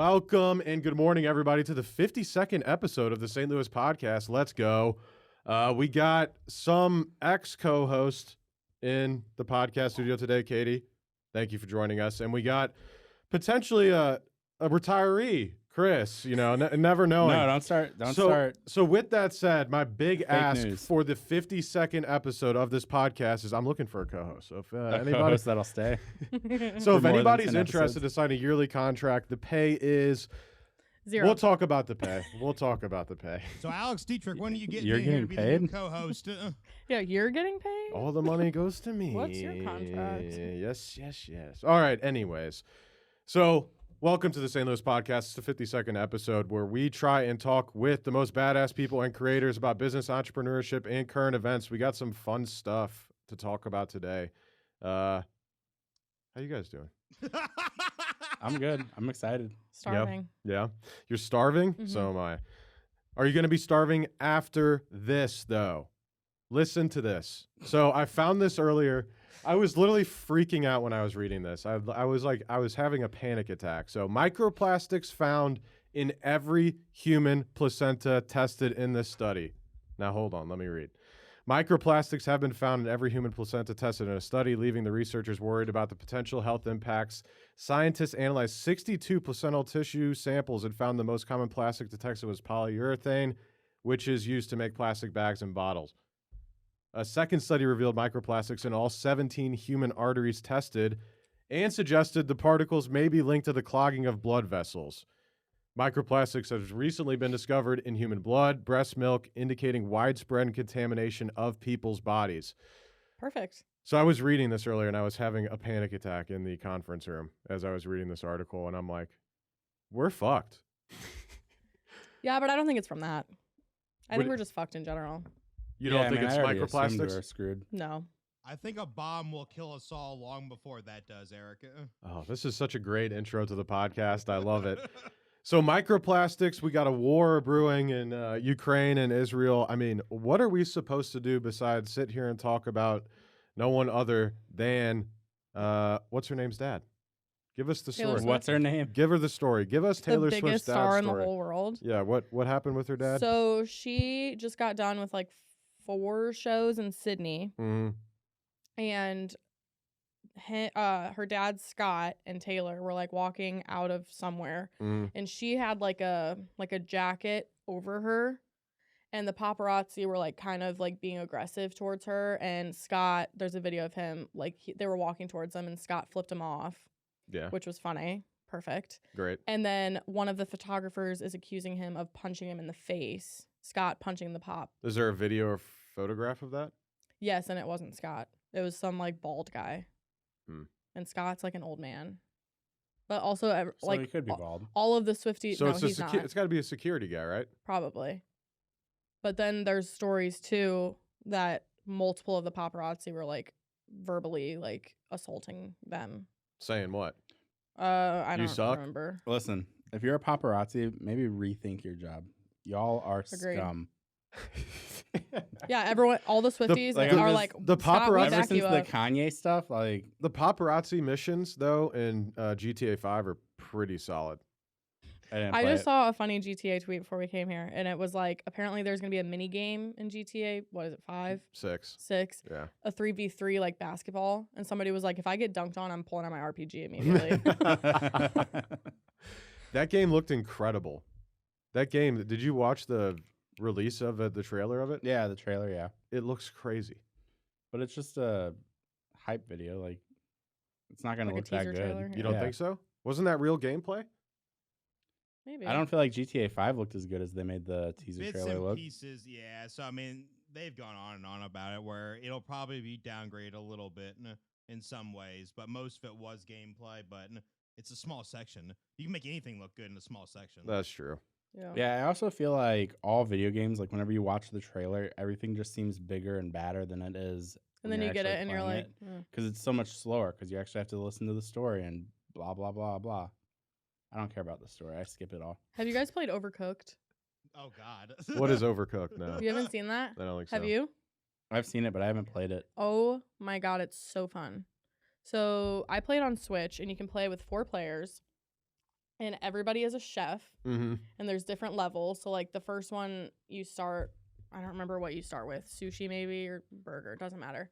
Welcome and good morning, everybody, to the 52nd episode of the St. Louis podcast. Let's go. We got some ex-co-host in the podcast studio today, Katie. Thank you for joining us. And we got potentially a retiree, Kris, never knowing. No, don't start. So with that said, my big ask news. for the 52nd episode of this podcast is I'm looking for a co-host. So if anybody co-host that'll stay. So if more than anybody's 10 interested episodes. to sign a yearly contract, the pay is 0. We'll talk about the pay. So Alex Dietrich, when are you getting You're in here to getting be the new paid? co-host? Yeah, you're getting paid? All the money goes to me. What's your contract? Yes. All right, anyways. So welcome to the St. Louis podcast. It's the 52nd episode where we try and talk with the most badass people and creators about business, entrepreneurship, and current events. We got some fun stuff to talk about today. How you guys doing? I'm good. I'm excited. Starving. Yeah. You're starving? Mhm. So am I. Are you going to be starving after this, though? Listen to this. So I found this earlier. I was literally freaking out when I was reading this. I was having a panic attack. So microplastics found in every human placenta tested in this study. Now, hold on. Let me read. Microplastics have been found in every human placenta tested in a study, leaving the researchers worried about the potential health impacts. Scientists analyzed 62 placental tissue samples and found the most common plastic detected was polyurethane, which is used to make plastic bags and bottles. A second study revealed microplastics in all 17 human arteries tested and suggested the particles may be linked to the clogging of blood vessels. Microplastics have recently been discovered in human blood, breast milk, indicating widespread contamination of people's bodies. Perfect. So I was reading this earlier, and I was having a panic attack in the conference room as I was reading this article, and I'm like, we're fucked. Yeah, but I don't think it's from that. I What- think we're just fucked in general. You don't think it's I already assumed microplastics? we're screwed. No. I think a bomb will kill us all long before that does, Eric. Oh, this is such a great intro to the podcast. I love it. So microplastics, we got a war brewing in Ukraine and Israel. I mean, what are we supposed to do besides sit here and talk about no one other than, what's her name's dad? Give us the Taylor story. Swift. What's her name? Give her the story. Give us Taylor the Swift's biggest dad's star in story. the whole world. Yeah, what happened with her dad? So she just got done with like 4 shows in Sydney, Mhm. and her dad Scott and Taylor were like walking out of somewhere, Mhm. and she had like a jacket over her, and the paparazzi were like kind of like being aggressive towards her, and Scott, there's a video of him like they were walking towards them, and Scott flipped him off, Yeah, which was funny. Perfect. great. And then one of the photographers is accusing him of punching him in the face. Scott punching the pop. Is there a video or photograph of that? Yes, and it wasn't Scott. It was some like bald guy. Hmm. And Scott's like an old man. But also So like he could be bald. all of the Swifties. So No, it's he's not. it's got to be a security guy, right? Probably. But then there's stories too that multiple of the paparazzi were like verbally like assaulting them. Saying what? I You don't suck? remember. Listen, if you're a paparazzi, maybe rethink your job. Y'all are Agreed. scum. Yeah, everyone, all the Swifties like, are I'm just- like the Scott, we paparazzi- Ever back since you the up. Kanye stuff, like, The paparazzi missions, though, in GTA 5 are pretty solid. I just saw a funny GTA tweet before we came here, and it was like apparently there's gonna be a mini game in GTA. What is it? 5, 6. 6, Yeah. a 3v3 like basketball, and somebody was like, if I get dunked on, I'm pulling out my RPG immediately. That game looked incredible. That game, did you watch the release of it, the trailer of it? Yeah, the trailer, yeah. It looks crazy. But it's just a hype video. Like, it's not going to Like a look that teaser good. trailer, You don't Yeah. think so? Wasn't that real gameplay? Maybe. I don't feel like GTA 5 looked as good as they made the teaser Bits trailer and look. pieces, yeah. So, I mean, they've gone on and on about it where it'll probably be downgraded a little bit in some ways, but most of it was gameplay, but it's a small section. You can make anything look good in a small section. That's true. Yeah. Yeah, I also feel like all video games, like whenever you watch the trailer, everything just seems bigger and badder than it is. And then you get it, and you're like, because it's so much slower, because you actually have to listen to the story and blah, blah, blah, blah. I don't care about the story. I skip it all. Have you guys played Overcooked? Oh, God. What is Overcooked now? You haven't seen that? I don't think so. Have you? I've seen it, but I haven't played it. Oh my God, it's so fun. So I played on Switch, and you can play with 4 players. and everybody is a chef, Mm-hmm. and there's different levels. So like the first one you start, I don't remember what you start with, sushi maybe or burger, doesn't matter.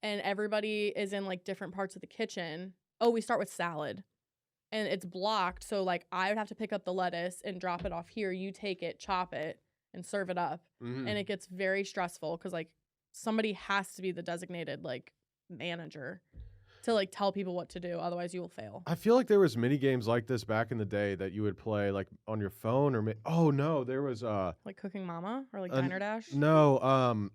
And everybody is in like different parts of the kitchen. Oh, we start with salad. And it's blocked, so like I would have to pick up the lettuce and drop it off here. You take it, chop it, and serve it up. Mm-hmm. And it gets very stressful because like somebody has to be the designated like manager to like tell people what to do, otherwise you will fail. I feel like there was mini games like this back in the day that you would play like on your phone or oh no, there was Like Cooking Mama or like An- Diner Dash. no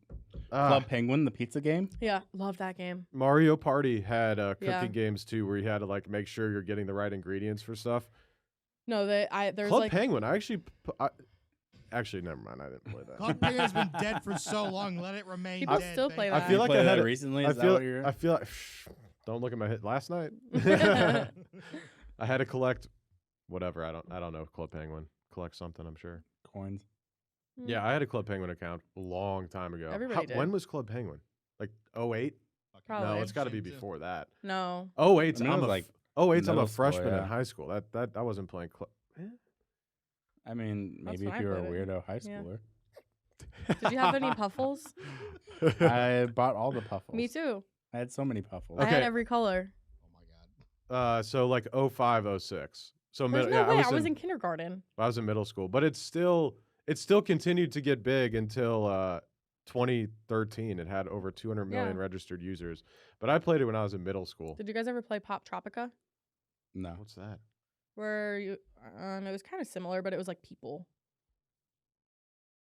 Club Penguin, the pizza game. Yeah, love that game. Mario Party had cooking Yeah. games too, where you had to like make sure you're getting the right ingredients for stuff. No, there's Club like Penguin, actually never mind, I didn't play that. Club Penguin has been dead for so long. Let it remain People dead. still thank play you. that. I feel You like played I had that it- recently. I Is that feel what you're? I feel like don't look at my hit last night. I had to collect whatever, I don't know, Club Penguin. Collect something, I'm sure. Coins. Yeah, I had a Club Penguin account a long time ago. Everybody did. When was Club Penguin? Like 08? Fucking Probably. No, it's got to be Shit, too. before that. No. 08's I mean, it I'm was a like 08's I'm a middle school, freshman in yeah. high school. That I wasn't playing club. I mean, That's maybe when if I you were a played it. weirdo high Yeah. schooler. Did you have any Puffles? I bought all the Puffles. Me too. I had so many Puffles. I had Okay. every color. Oh my god. So like 05, 06. So There's middle, no yeah, way. I was in kindergarten. I was in middle school, but it still continued to get big until 2013. It had over 200 million Yeah. registered users. But I played it when I was in middle school. Did you guys ever play Pop Tropica? No. What's that? Where you, it was kind of similar, but it was like people.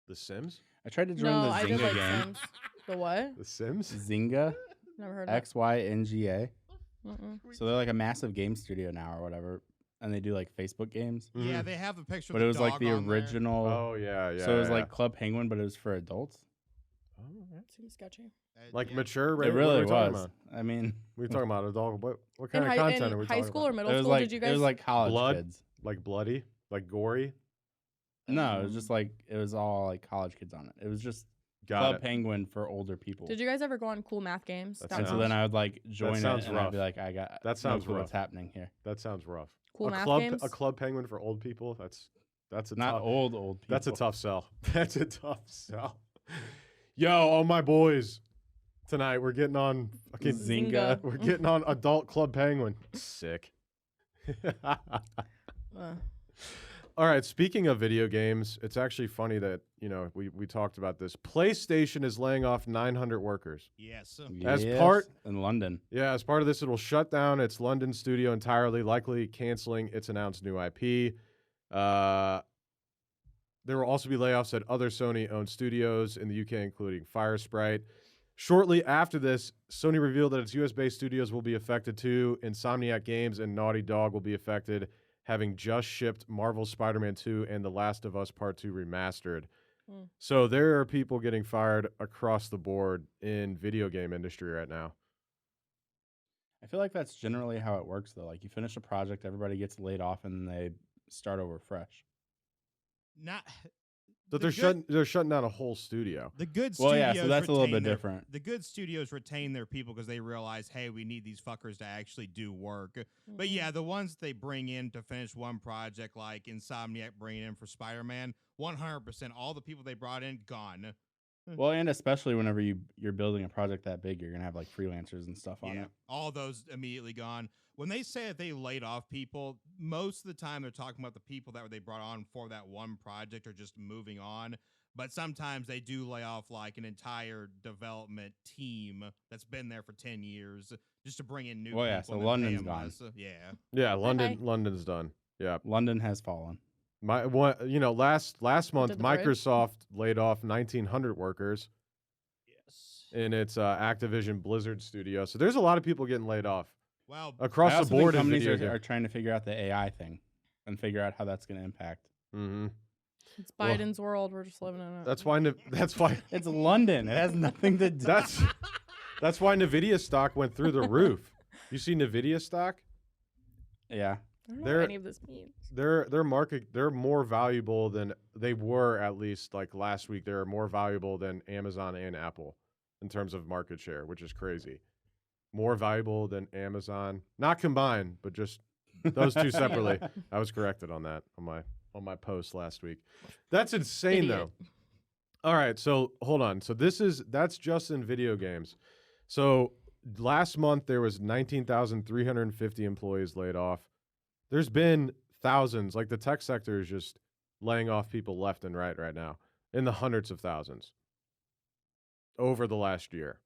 The Sims? I tried to join No, the I did Zynga like game. Sims. The what? The Sims? Zynga, Never heard of it. XYNGA. Mm-mm. So they're like a massive game studio now or whatever, and they do like Facebook games. Yeah, Mhm. they have a picture. But of it was like dog the on there. original. Oh yeah, yeah. so it was yeah. like Club Penguin, but it was for adults. Oh, okay. Seems sketchy. Like Yeah. mature. It What really are we talking was. about? I mean, We talking about adult. What In kind of high, content in are we high talking school about? or middle it was school, like did you guys? it was like college Blood? kids. Like bloody, like gory. No, it was just like it was all like college kids on it. It was just Got Club it. Penguin for older people. Did you guys ever go on cool math games? That And so sounds- then I would like join it, sounds and I'd be rough. like, I got That sounds no clue rough. what's happening here. That sounds rough. Cool a math club, games? a club penguin for old people. That's a Not tough. old people. That's a tough sell. That's a tough sell. Yo, all my boys, tonight we're getting on fucking Zynga. We're getting on adult Club Penguin. Sick. All right. Speaking of video games, it's actually funny that we talked about this. PlayStation is laying off 900 workers. Yes. As Yes, part- in London. Yeah, as part of this, it will shut down its London studio entirely, likely canceling its announced new IP. There will also be layoffs at other Sony-owned studios in the UK, including Firesprite. Shortly after this, Sony revealed that its US-based studios will be affected too. Insomniac Games and Naughty Dog will be affected, having just shipped Marvel's Spider-Man 2 and The Last of Us Part 2 remastered. Mm. So there are people getting fired across the board in video game industry right now. I feel like that's generally how it works, though. Like you finish a project, everybody gets laid off, and then they start over fresh. Not. But the they're shutting down a whole studio. The good Well, studios. yeah, so that's a little retain bit their- different. The good studios retain their people because they realize, hey, we need these fuckers to actually do work. But yeah, the ones they bring in to finish one project, like Insomniac bringing in for Spider-Man, 100%, all the people they brought in, gone. Well, and especially whenever you're building a project that big, you're gonna have like freelancers and stuff on Yeah, it. all those immediately gone. When they say that they laid off people, most of the time they're talking about the people that they brought on for that one project or just moving on. But sometimes they do lay off like an entire development team that's been there for 10 years just to bring in new Well, yeah, people. so and then pay London's 'em gone. less. Yeah. Yeah, Bye-bye. London's done. Yeah. London has fallen. Last month Did the bridge. Microsoft laid off 1,900 workers Yes. in its Activision Blizzard studio. So there's a lot of people getting laid off Well, across I the also think board in companies video are games. trying to figure out the AI thing and figure out how that's going to impact. Mm-hmm. It's Well, Biden's world. We're just living in it. That's why. That's why. It's London. It has nothing to do. That's why Nvidia stock went through the roof. You see Nvidia stock? Yeah. I don't know they're- what any of this means. Their market. They're more valuable than they were at least like last week. They're more valuable than Amazon and Apple in terms of market share, which is crazy. More valuable than Amazon, not combined, but just Those two separately. I was corrected on that on my post last week. That's insane though. All right, so hold on. So that's just in video games. So last month there was 19,350 employees laid off. There's been thousands. Like the tech sector is just laying off people left and right now in the hundreds of thousands over the last year.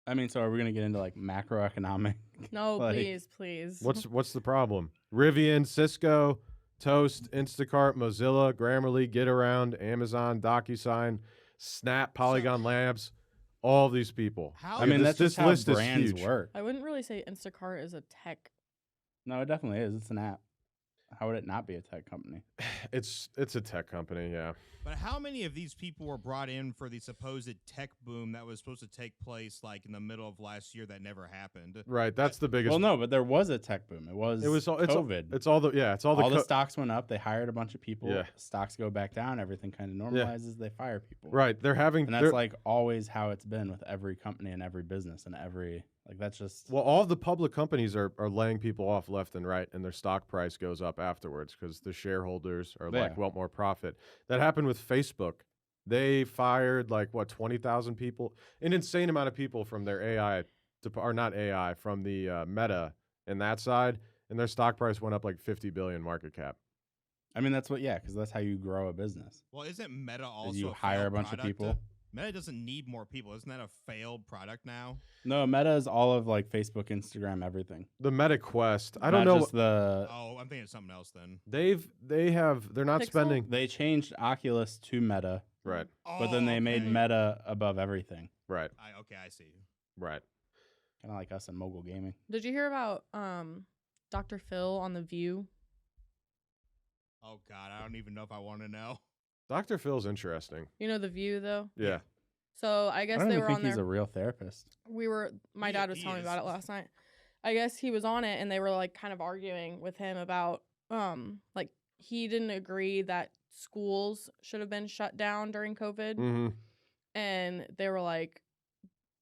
I mean, so are we going to get into like macroeconomic? No, like, please. What's the problem? Rivian, Cisco, Toast, Instacart, Mozilla, Grammarly, GetAround, Amazon, DocuSign, Snap, Polygon Labs, all these people. How- I mean, this, that's just this how list is brands huge. work. I wouldn't really say Instacart is a tech. No, it definitely is. It's an app. How would it not be a tech company? It's a tech company, yeah. But how many of these people were brought in for the supposed tech boom that was supposed to take place like in the middle of last year that never happened? Right, that's the biggest. Well, no, but there was a tech boom. It was COVID. It's all the Stocks went up. They hired a bunch of people. Yeah. Stocks go back down. Everything kind of normalizes. They fire people. right. They're having And that's like always how it's been with every company and every business and every that's just well, all the public companies are laying people off left and right, and their stock price goes up afterwards because the shareholders are like want more profit. That happened with Facebook. They fired 20,000 people, an insane amount of people from their AI, or not AI, from the Meta and that side, and their stock price went up like 50 billion market cap. I mean, that's because that's how you grow a business. Well, isn't Meta also You a hire a failed bunch of product? people. Meta doesn't need more people. Isn't that a failed product now? No, Meta is all of Facebook, Instagram, everything. The Meta Quest, I don't Not know. just the Oh, I'm thinking of something else then. They're not Pixel? spending they changed Oculus to Meta, right, but then they made okay. Meta above everything. right, I see. right. Kind of like us in mobile gaming. Did you hear about Dr. Phil on The View? Oh God, I don't even know if I want to know. Dr. Phil's interesting. You know The View though? Yeah. So I I guess don't they even were think on he's there. a real therapist. My He- dad was he telling me is. about it last night. I guess he was on it and they were like kind of arguing with him about like he didn't agree that schools should have been shut down during COVID. Mm-hmm. And they were like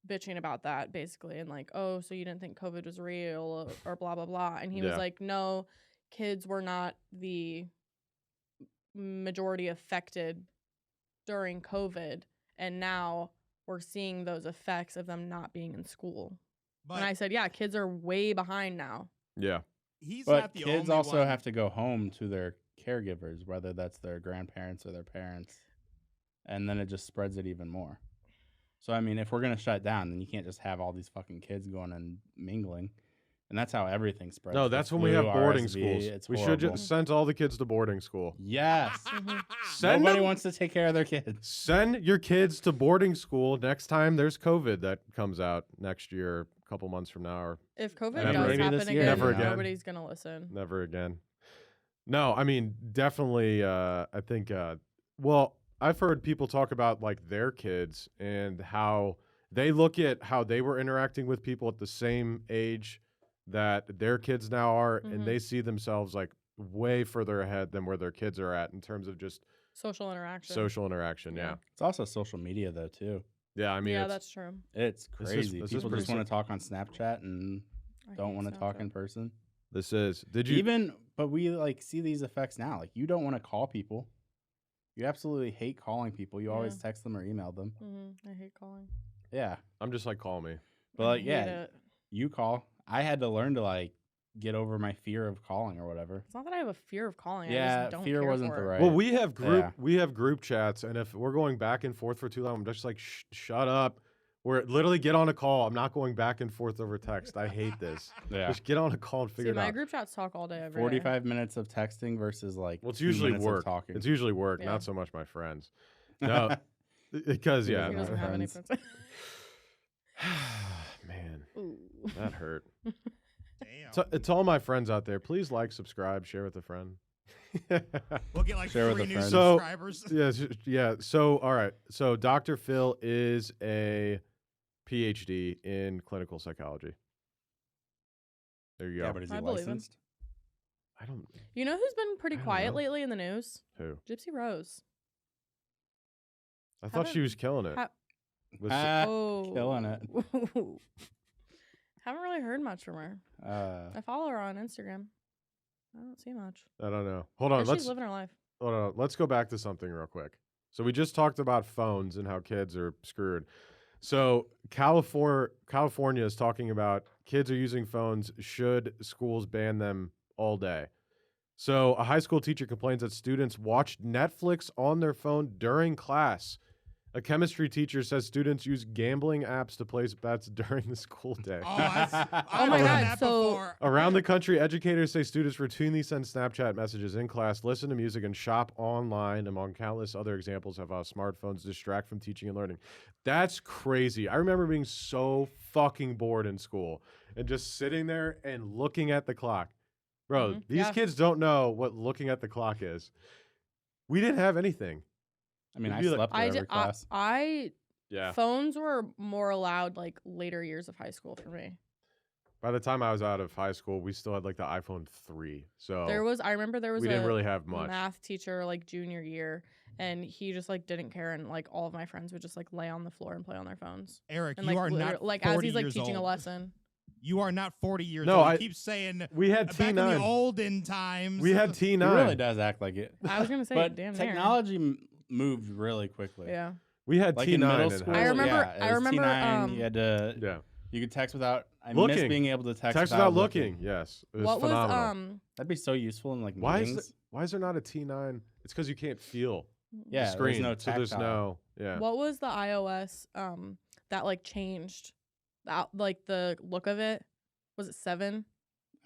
bitching about that basically and like, oh, so you didn't think COVID was real or blah blah blah. And he was Yeah. like, no, kids were not the majority affected during COVID, and now we're seeing those effects of them not being in school. But And I said, yeah, kids are way behind now. Yeah. he's But not the kids only also one. have to go home to their caregivers, whether that's their grandparents or their parents. And then it just spreads it even more. So, I mean, if we're going to shut down, then you can't just have all these fucking kids going and mingling. And that's how everything spreads. No, The that's when we have flu, boarding RSV, schools. It's We should horrible. just send all the kids to boarding school. Yes. Mhm. Send Nobody them- wants to take care of their kids. Send your kids to boarding school next time there's COVID that comes out next year, a couple months from now, or If COVID Never does again. happen This again, year, Never again. nobody's gonna listen. never again. No, I mean, definitely, I think, well, I've heard people talk about like their kids and how they look at how they were interacting with people at the same age that their kids now are, Mhm. and they see themselves like way further ahead than where their kids are at in terms of just Social interaction. social interaction. Yeah. Yeah. It's also social media, though, too. Yeah. I mean, yeah, it's, that's true. It's This is- crazy. this is People pretty just want to talk on Snapchat and I don't hate want to talk Snapchat. in person. this is, did you, But we like see these effects now. Like you don't want to call people. You absolutely hate calling people. You always Yeah. text them or email them. I hate calling. Yeah. I'm just like, call me. But I like, hate yeah, it. you call. I had to learn to like get over my fear of calling or whatever. It's not that I have a fear of calling. I Yeah, just don't fear care wasn't for the it. right. Well, Yeah. we have group chats, and if we're going back and forth for too long, I'm just like, shut up. We're literally get on a call. I'm not going back and forth over text. I hate this. Yeah. Just get on a call and figure See, it my out. group chats talk all day every day. 45 minutes of texting versus like Well, it's 2 usually minutes of work. talking. It's usually work, Yeah. not so much my friends. No, because He yeah, He doesn't doesn't have any friends. friends. man, Ooh. that hurt. Damn. To all my friends out there, please like, subscribe, share with a friend. We'll get like Share with 3 a new friend. So- subscribers. yeah. So, all right. So, Dr. Phil is a PhD in clinical psychology. There you go. Yeah, but is he I believe him. licensed? I don't. You know who's been pretty I don't quiet know. lately in the news? Who? Gypsy Rose. I thought she Haven't- was killing it. ha- Was- Ah, Oh. killing it. Haven't really heard much from her. I follow her on Instagram. I don't see much. I don't know. Hold on. She's living her life. Hold on. Let's go back to something real quick. So we just talked about phones and how kids are screwed. So California is talking about kids are using phones. Should schools ban them all day? So a high school teacher complains that students watched Netflix on their phone during class. A chemistry teacher says students use gambling apps to place bets during the school day. Oh, I've Oh my heard God, that so- before. Around the country, educators say students routinely send Snapchat messages in class, listen to music, and shop online, among countless other examples of how smartphones distract from teaching and learning. That's crazy. I remember being so fucking bored in school and just sitting there and looking at the clock. Bro, Mhm, these yeah. kids don't know what looking at the clock is. We didn't have anything. I mean, I It'd be like- slept through every class. Yeah. Phones were more allowed like later years of high school for me. By the time I was out of high school, we still had like the iPhone 3. So I remember there was we didn't a really have much. math teacher like junior year, and he just like didn't care, and like all of my friends would just like lay on the floor and play on their phones. Eric, And you like are not like 40 as he's like years teaching a old. lesson. You are not 40 years No, old. I- You keep saying We had back in the T9. olden times. We had It T9. really does act like it. I was gonna say, But damn near. technology moved really quickly. Yeah. We had Like T9 in middle in school, high I remember- yeah, it I was remember, T9, you had to, Yeah. you could text without. I Looking. miss being able to text without looking. Yes. It was What phenomenal. was That'd be so useful in like why meetings. is there not a T9? It's because you can't feel Yeah, the there's screen. no so there's tactile. no yeah. what was the iOS that like changed that like the look of it? Was it 7?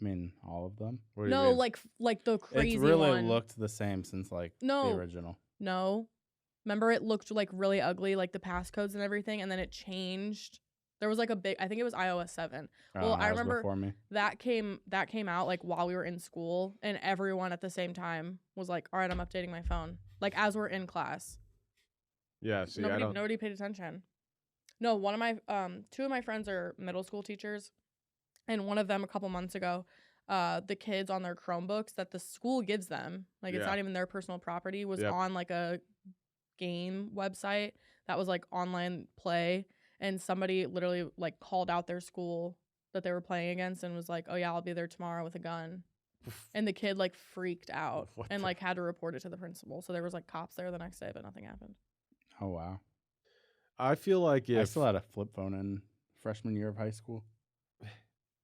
I mean, all of them. What do you No, mean? like the crazy It's really one. looked the same since like No. the original. No. Remember it looked like really ugly, like the passcodes and everything, and then it changed. There was like a big I think it was iOS 7. Well, Oh, I that was remember before me. that came out like while we were in school, and everyone at the same time was like, all right, I'm updating my phone. Like as we're in class. Yeah, see, I don't Nobody paid attention. No, one of my two of my friends are middle school teachers, and one of them a couple months ago, the kids on their Chromebooks that the school gives them, like it's Yeah. not even their personal property, was Yep. on like a game website that was like online play, and somebody literally like called out their school that they were playing against and was like, "Oh yeah, I'll be there tomorrow with a gun." And the kid like freaked out What and the- like had to report it to the principal. So there was like cops there the next day, but nothing happened. Oh wow. I feel like I if still had a flip phone in freshman year of high school.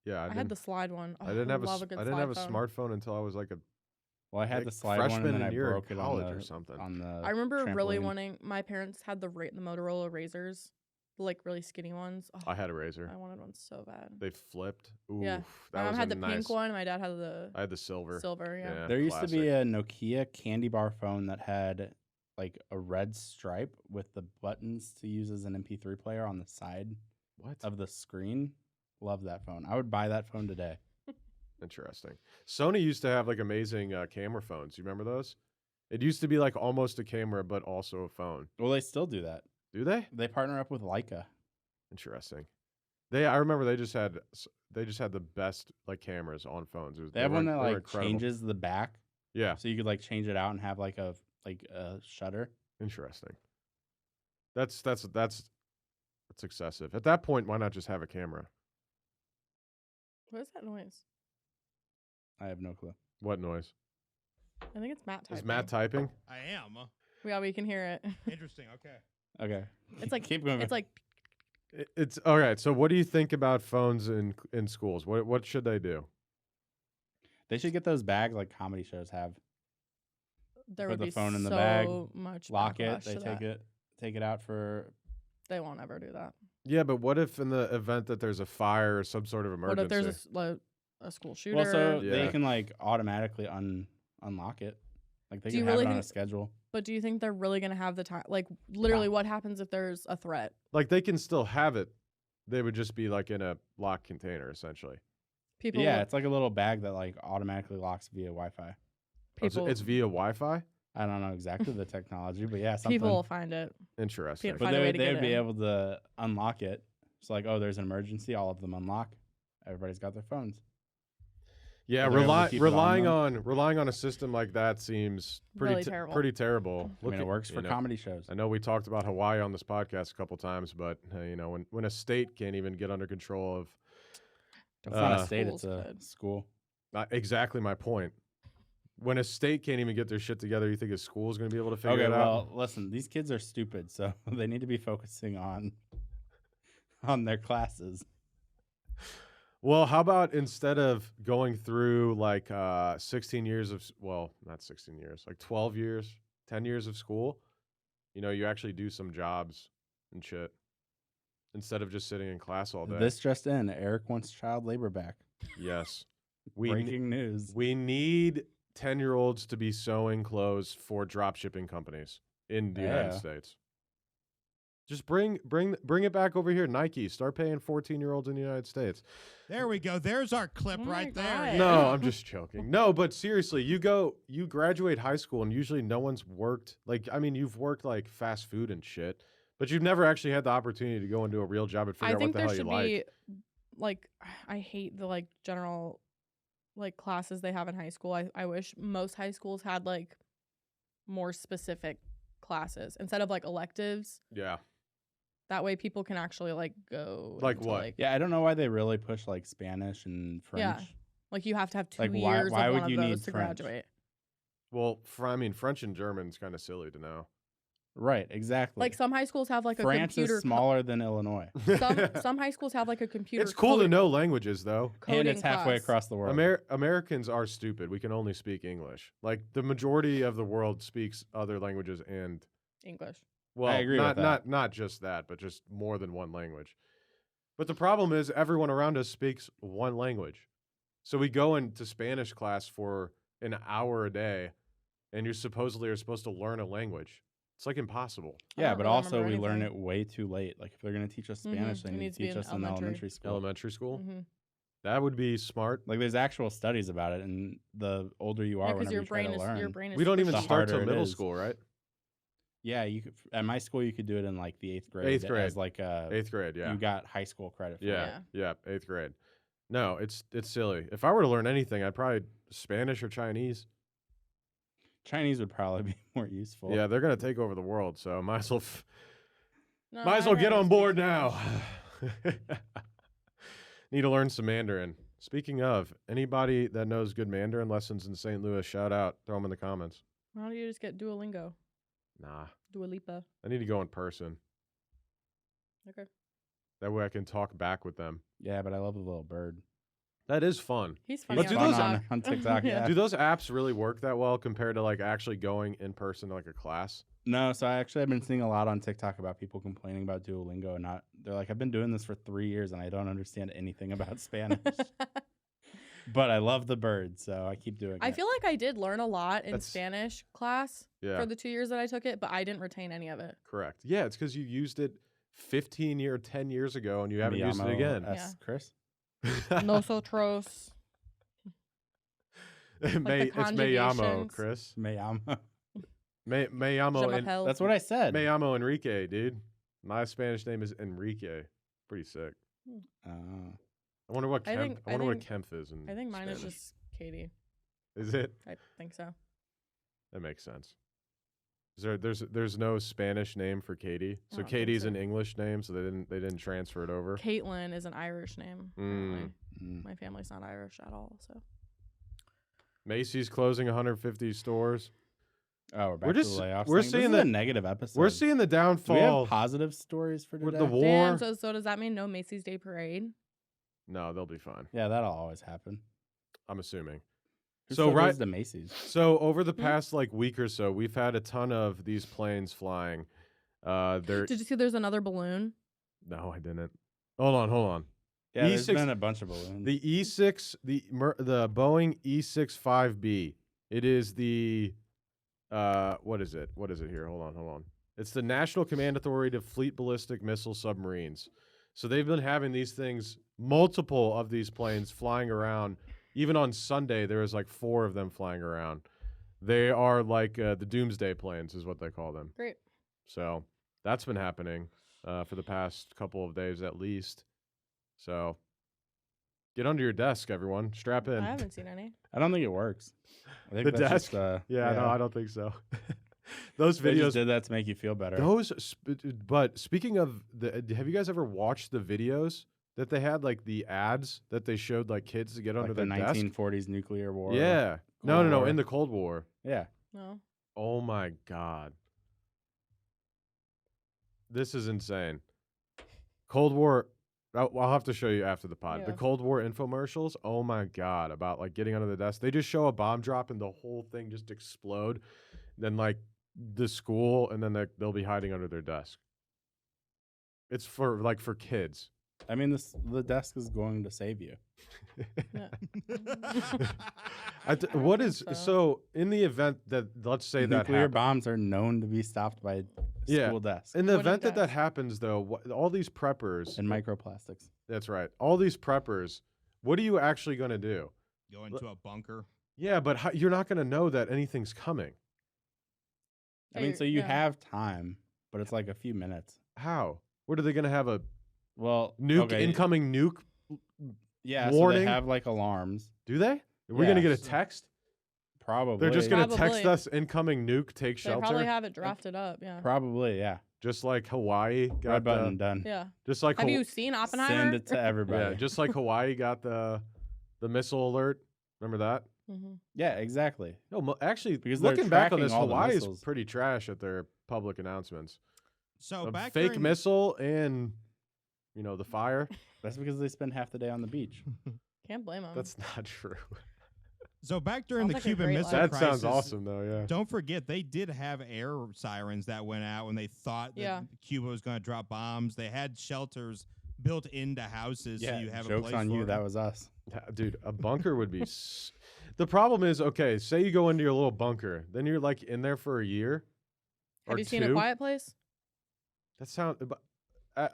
yeah, I had the slide one. I didn't have love a good I didn't have a slide phone. smartphone until I was like a Well, I had like the slide one, freshman and then I year in broke it on college the or something. on the. I remember really trampoline. wanting. My parents had the Motorola Razors, the like really skinny ones. Oh, I had a Razor. I wanted one so bad. They flipped. Ooh, Yeah. that My mom was had a the nice, pink one. And my dad had the I had the silver. silver. Yeah. There used to be classic. a Nokia candy bar phone that had like a red stripe with the buttons to use as an MP3 player on the side What? of the screen. Love that phone. I would buy that phone today. Interesting. Sony used to have like amazing camera phones. You remember those? It used to be like almost a camera, but also a phone. Well, they still do that. Do they? They partner up with Leica. Interesting. I remember they just had the best like cameras on phones. They have one that were like incredible. changes the back, Yeah, so you could like change it out and have like a shutter. interesting. That's excessive. At that point, why not just have a camera? What is that noise? I have no clue. What noise? I think it's Matt typing. Is Matt typing? I am. Yeah, we can hear it. Interesting. Okay. Okay, It's like keep going. it's like It's all right. So, what do you think about phones in schools? What should they do? They should get those bags like comedy shows have. there Put would the be phone in the so bag, much Lock it. backlash They to take that. take it out for. They won't ever do that. Yeah, but what if in the event that there's a fire or some sort of emergency? What if there's a school shooter? Well, so Yeah. they can like automatically unlock it. Like they Do can you have really it on a think- schedule. But do you think they're really gonna have the time? Like literally, what happens if there's a threat? like they can still have it. They would just be like in a locked container, essentially. People, Yeah, it's like a little bag that like automatically locks via Wi-Fi. people, It's via Wi-Fi. I don't know exactly the technology, but yeah, something. people will find it. Interesting. But but find a way to they get would be in. able to unlock it. So like, oh, there's an emergency. All of them unlock. Everybody's got their phones. Yeah, Are they able to keep it on relying on a system like that seems pretty Really terrible. pretty terrible. I mean, it works for you know, comedy shows. I know we talked about Hawaii on this podcast a couple times, but you know, when a state can't even get under control of It's not a state; Schools it's a could. school. Exactly my point. When a state can't even get their shit together, you think a school is going to be able to figure Okay, it well, out? listen, these kids are stupid, so they need to be focusing on their classes. Well, how about instead of going through like 16 years of, well, not 16 years, like 12 years, 10 years of school, you actually do some jobs and shit instead of just sitting in class all day. This just in: Eric wants child labor back. Yes. We Breaking news. We need 10-year-olds to be sewing clothes for drop shipping companies in the United Yeah. States. Just bring it back over here. Nike, start paying 14-year-olds in the United States. There we go. There's our clip Oh my right there. God. No, I'm just joking. No, but seriously, you graduate high school and usually no one's worked. Like, I mean, you've worked like fast food and shit, but you've never actually had the opportunity to go into a real job and figure I out think what the there hell you should like. be like I hate the like general like classes they have in high school. I wish most high schools had like more specific classes instead of like electives. Yeah. That way people can actually like go Like into, what? Like, Yeah, I don't know why they really push like Spanish and French. Yeah. like you have to have 2 Like, years why of would one you of need those to French? graduate. Well, I mean, French and German's kind of silly to know. Right, exactly. Like some high schools have like a France computer is smaller than Illinois, some high schools have like a computer It's cool to code- know languages, though. coding and it's halfway class. across the world. Americans are stupid. We can only speak English. Like the majority of the world speaks other languages and English. well, agree not with that. not just that, but just more than one language. But the problem is everyone around us speaks one language. So we go into Spanish class for an hour a day and you supposedly are supposed to learn a language. It's like impossible. I Yeah, don't but really also remember we learn it anything. way too late. Like if they're gonna teach us Spanish, they It need needs to to be teach in us in elementary. elementary school. Elementary school. Mm-hmm. That would be smart. Like there's actual studies about it, and the older you are, Because whenever your you try brain to is learn. your brain is We don't even The squishy. start till harder it middle is. school, right? Yeah, you could, at my school you could do it in like the 8th grade. 8th grade. as like a 8th grade, yeah. you got high school credit for Yeah, it. yeah, 8th grade. No, it's silly. If I were to learn anything, I'd probably Spanish or Chinese. Chinese would probably be more useful. Yeah, they're gonna take over the world, so might as well No, might as I'd well get rather on speak board Spanish. now. Need to learn some Mandarin. Speaking of, anybody that knows good Mandarin lessons in St. Louis, shout out. Throw them in the comments. Why don't you just get Duolingo? Nah, Dua Lipa. I need to go in person. Okay. That way I can talk back with them. Yeah, but I love the little bird. That is fun. He's funny. But He's do on those- fun TikTok. on TikTok? Yeah. Do those apps really work that well compared to like actually going in person to like a class? No, so I've been seeing a lot on TikTok about people complaining about Duolingo and they're like, I've been doing this for 3 years and I don't understand anything about Spanish. But I love the bird, so I keep doing it. I feel like I did learn a lot in That's- Spanish class Yeah, for the 2 years that I took it, but I didn't retain any of it. correct. Yeah, it's because you used it 10 years ago and you haven't used it Miyamo again. S. Chris? Nosotros. It's the Mayamo, conjugations. Chris. Mayamo. Mayamo, Je and m'appelle. That's what I said. Mayamo Enrique, dude. My Spanish name is Enrique. Pretty sick. Oh. I wonder what I Kemp. think- I I wonder what think- Kempf is in I think mine is Spanish. just Katie. Is it? I think so. That makes sense. There's no Spanish name for Katie. I So don't think Katie's so. an English name, so they didn't transfer it over. Caitlin is an Irish name. apparently. Mm. My family's not Irish at all, so. Macy's closing 150 stores. Oh, we're back We're to just- the layoffs. we're thing. seeing this is the- a negative episode. We're seeing the Do we have downfall positive stories for with today? the war. Damn, so does that mean no Macy's Day Parade? No, they'll be fine. Yeah, that'll always happen. I'm assuming. Who So still right- goes to Macy's? So over the Hmm? past like week or so, we've had a ton of these planes flying. They're Did you see there's another balloon? no, I didn't. Hold on. Yeah, there's E6 been a bunch of balloons. The E6, the Boeing E65B. It is the what is it? What is it here? Hold on. It's the National Command Authority to Fleet Ballistic Missile Submarines. So they've been having these things, multiple of these planes flying around. Even on Sunday, there was like 4 of them flying around. They are like the Doomsday planes, is what they call them. Great. So that's been happening for the past couple of days at least. So get under your desk, everyone. Strap in. I haven't seen any. I don't think it works. I think The that's desk? Just, Yeah, no, I don't think so. Those They just videos. did that to make you feel better. But speaking of have you guys ever watched the videos that they had like the ads that they showed like kids to get under Like the their desk? 1940s nuclear war. Yeah. No, Cold no, no. War. In the Cold War. Yeah. No. Oh my God. This is insane. Cold War. I'll have to show you after the pod. The Yeah. Cold War infomercials. Oh my God. About like getting under the desk. They just show a bomb drop and the whole thing just explode. Then like the school, and then they'll be hiding under their desk. It's for kids. I mean, the desk is going to save you. What think is so. so in the event that let's say that Nuclear happens, bombs are known to be stopped by Yeah. school desks in the Wooden event that desk. happens though, all these preppers and microplastics. That's right. All these preppers, what are you actually going to do? Go into a bunker. Yeah, but you're not going to know that anything's coming. I mean, so you Yeah. have time, but it's like a few minutes. How? What are they going to have a Well, nuke okay, incoming nuke? Yeah, warning? so they have like alarms. Do they? Are we going to Yeah. get a text? Probably. They're just going to text Probably. us incoming nuke, take They probably shelter. have it drafted up. Yeah. Probably, yeah. Just like Hawaii got Red button the, done. Yeah. just like Have you seen Oppenheimer? Send it to everybody. yeah, just like Hawaii got the missile alert. Remember that? Mm-hmm. Yeah, exactly. No, actually, Because they're looking back on tracking this, all the Hawaii is missiles. pretty trash at their public announcements. So A back fake during, missile and the fire. That's because they spend half the day on the beach. Can't blame them. That's not true. So back during Sounds the like a Cuban great Missile life. That Crisis, sounds awesome, though. Yeah. Don't forget, they did have air sirens that went out when they thought that Yeah. Cuba was going to drop bombs. They had shelters built into houses, Yeah, so you have a joke's place on for you. them. That was us. Dude, a bunker would be. The problem is, okay, say you go into your little bunker, then you're like in there for a year. Have or you seen A two. Quiet Place? That sounds.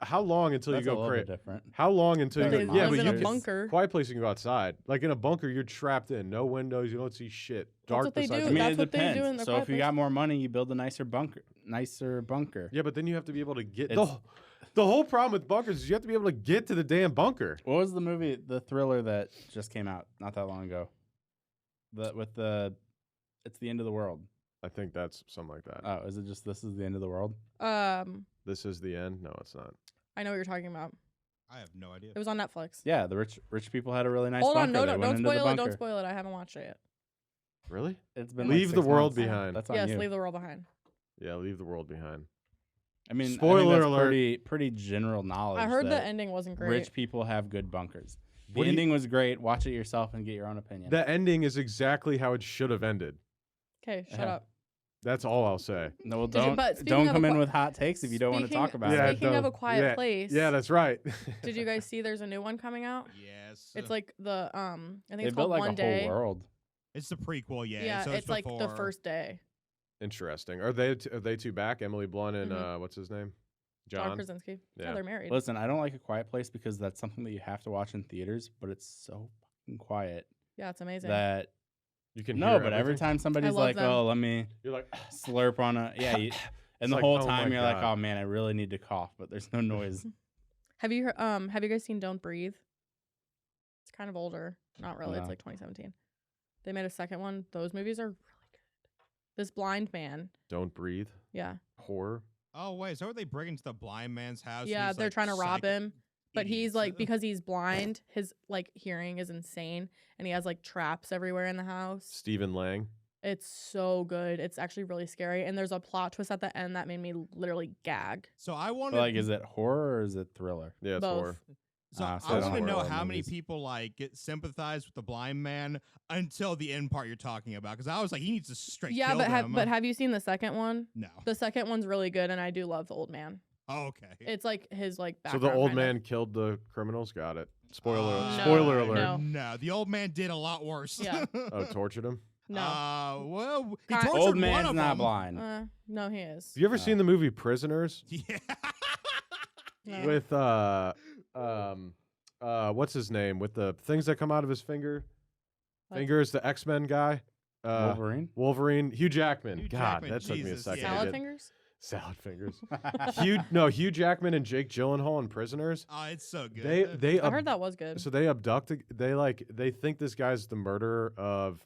How long until That's you a go little bit crazy? different. How long until They you? live Yeah, but in you a can, bunker. Quiet place, you can go outside. Like in a bunker, you're trapped in. No windows. You don't see shit. Dark what they besides do. I you. mean, That's it what they do depends. in their So quiet if you place. got more money, you build a nicer bunker. Yeah, but then you have to be able to get It's- the whole problem with bunkers is you have to be able to get to the damn bunker. What was the movie, the thriller that just came out not that long ago? It's the end of the world. I think that's something like that. Oh, is it just this is the end of the world? This is the end. No, it's not. I know what you're talking about. I have no idea. It was on Netflix. Yeah, the rich people had a really nice Hold bunker. on, no, They no, went don't into the spoil it. Don't bunker. spoil it. I haven't watched it yet. Really? It's been Leave like the 6 world months. behind. That's on Yes, you. leave the world behind. Yeah, leave the world behind. I mean, Spoiler that's alert. pretty general knowledge. I heard the that ending wasn't great. rich people have good bunkers. The What do you- ending was great. Watch it yourself and get your own opinion. The ending is exactly how it should have ended. Okay, shut Yeah. up. That's all I'll say. No, well, Did you- but speaking don't of come a in qui- with hot takes if you don't want to talk about Yeah, it. Speaking of don't- A Quiet yeah, Place. Yeah, that's right. Did you guys see there's a new one coming out? Yes. It's like the I think They it's built called like One a Day. whole world. It's the prequel, yeah. Yeah, so it's like the before- first day. Interesting. Are they two back? Emily Blunt and Mhm. what's his name? John John. Krasinski. Yeah, Yeah. they're married. Listen, I don't like A Quiet Place because that's something that you have to watch in theaters, but it's so fucking quiet Yeah, it's amazing. that You can no. hear But every everything? time somebody's love like, them. "Oh, let me You're like, slurp on a yeah," and It's the like, whole oh time my you're like, God. "Oh man, I really need to cough," but there's no noise. Have you guys seen Don't Breathe? It's kind of older. Not really. It's No. like 2017. They made a second one. Those movies are really good. This blind man. don't breathe. Yeah. Horror. Oh wait, so are they breaking into the blind man's house? and Yeah, he's, they're like, trying to rob psychic him. But he's idiots? like, because he's blind, his like hearing is insane, and he has like traps everywhere in the house. Stephen Lang. It's so good. It's actually really scary, and there's a plot twist at the end that made me literally gag. So I want But, like, is it horror or is it thriller? Yeah, it's Both. horror. So so I I want don't to know horror how many movies. people like get sympathize with the blind man until the end part you're talking about. Because I was like, he needs to straight Yeah, kill them. but have you seen the second one? No. The second one's really good, and I do love the old man. Oh, okay. It's like his like So background. the old kind of. man killed the criminals. Got it. Spoiler. No, spoiler alert. no. No, the old man did a lot worse. Yeah. Oh, tortured him. No, Well, he Ki- tortured Old one man's of not them. blind. no, he is. Have you ever Oh. seen the movie Prisoners Yeah. No. with what's his name with the things that come out of his Like- fingers? The X-Men guy. Wolverine. Wolverine. Hugh Jackman. Hugh God, Jackman, that took me a Jesus, second. yeah. to Salad get- fingers. Salad fingers. Hugh Jackman and Jake Gyllenhaal in Prisoners. Oh, it's so good. They I heard that was good. So they abducted. They think this guy's the murderer of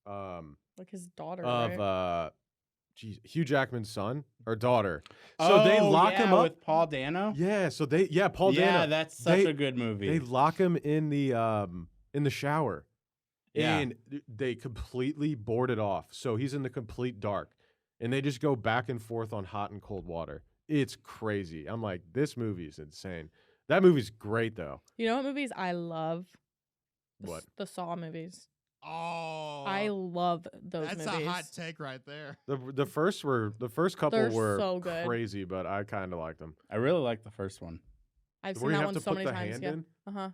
Like his daughter. of right? Hugh Jackman's son or daughter. So they lock him up with Paul Dano. Yeah, so Paul Yeah, Dano. that's such a good movie. They lock him in the shower. Yeah. And they completely board it off. So he's in the complete dark. And they just go back and forth on hot and cold water. It's crazy. I'm like, this movie is insane. That movie's great though. You know what movies I love? What? The Saw movies. Oh, I love those that's movies. a hot take right there. The first couple They're were so good. crazy, but I kind of liked them. I really like the first one. I've Where seen you that have one to so put many the times. hand Yeah. in?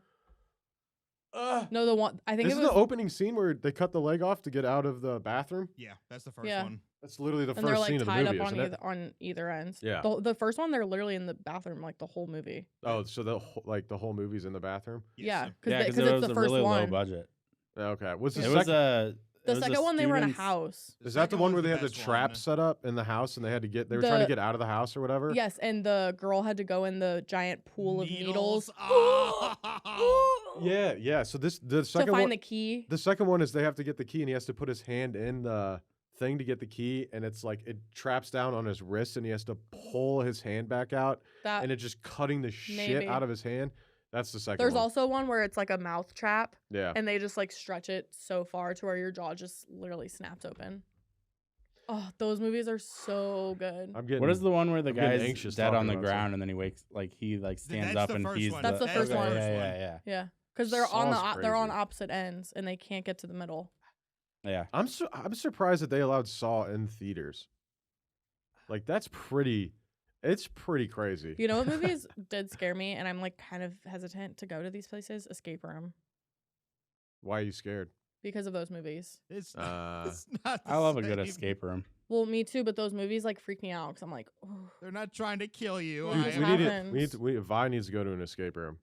No, the one I think This it is was the opening scene where they cut the leg off to get out of the bathroom. Yeah, that's the first Yeah. one. That's literally the and they're first like scene of the tied movie, up on isn't it? on either end. Yeah. The first one they're literally in the bathroom like the whole movie. Oh, so the whole movie's in the bathroom. Yeah, Yeah, because it it's was the a first really low one. budget. Okay. What's the It second? was a. The it was second one they were in a student's- house. Is that the one where they had the trap set up in the house and they had to get? They were trying to get out of the house or whatever. Yes, and the girl had to go in the giant pool of needles. Oh. Yeah, yeah. So the To second find one, the key. the second one is they have to get the key and he has to put his hand in the thing to get the key and it's like it traps down on his wrist and he has to pull his hand back out That and it's just cutting the shit maybe. out of his hand. That's the second there's one. also one where it's like a mouth trap Yeah. and they just like stretch it so far to where your jaw just literally snaps open. Oh, those movies are so good. I'm getting What is the one where the I'm getting guy's anxious dead talking on the about ground and then he wakes like he like stands that's up the and first he's one. That's the first one. Yeah. Yeah, because they're on Saw's they're on crazy. opposite ends and they can't get to the middle. Yeah. I'm surprised that they allowed Saw in theaters. Like that's pretty it's pretty crazy. You know what movies did scare me, and I'm like kind of hesitant to go to these places? Escape Room, Why are you scared? because of those movies. It's, Uh, it's not. The I love a good same. escape room. Well, me too, but those movies like freak me out because I'm like, oh. They're not trying to kill you. What Dude, just we need happens? Vi needs to go to an escape room.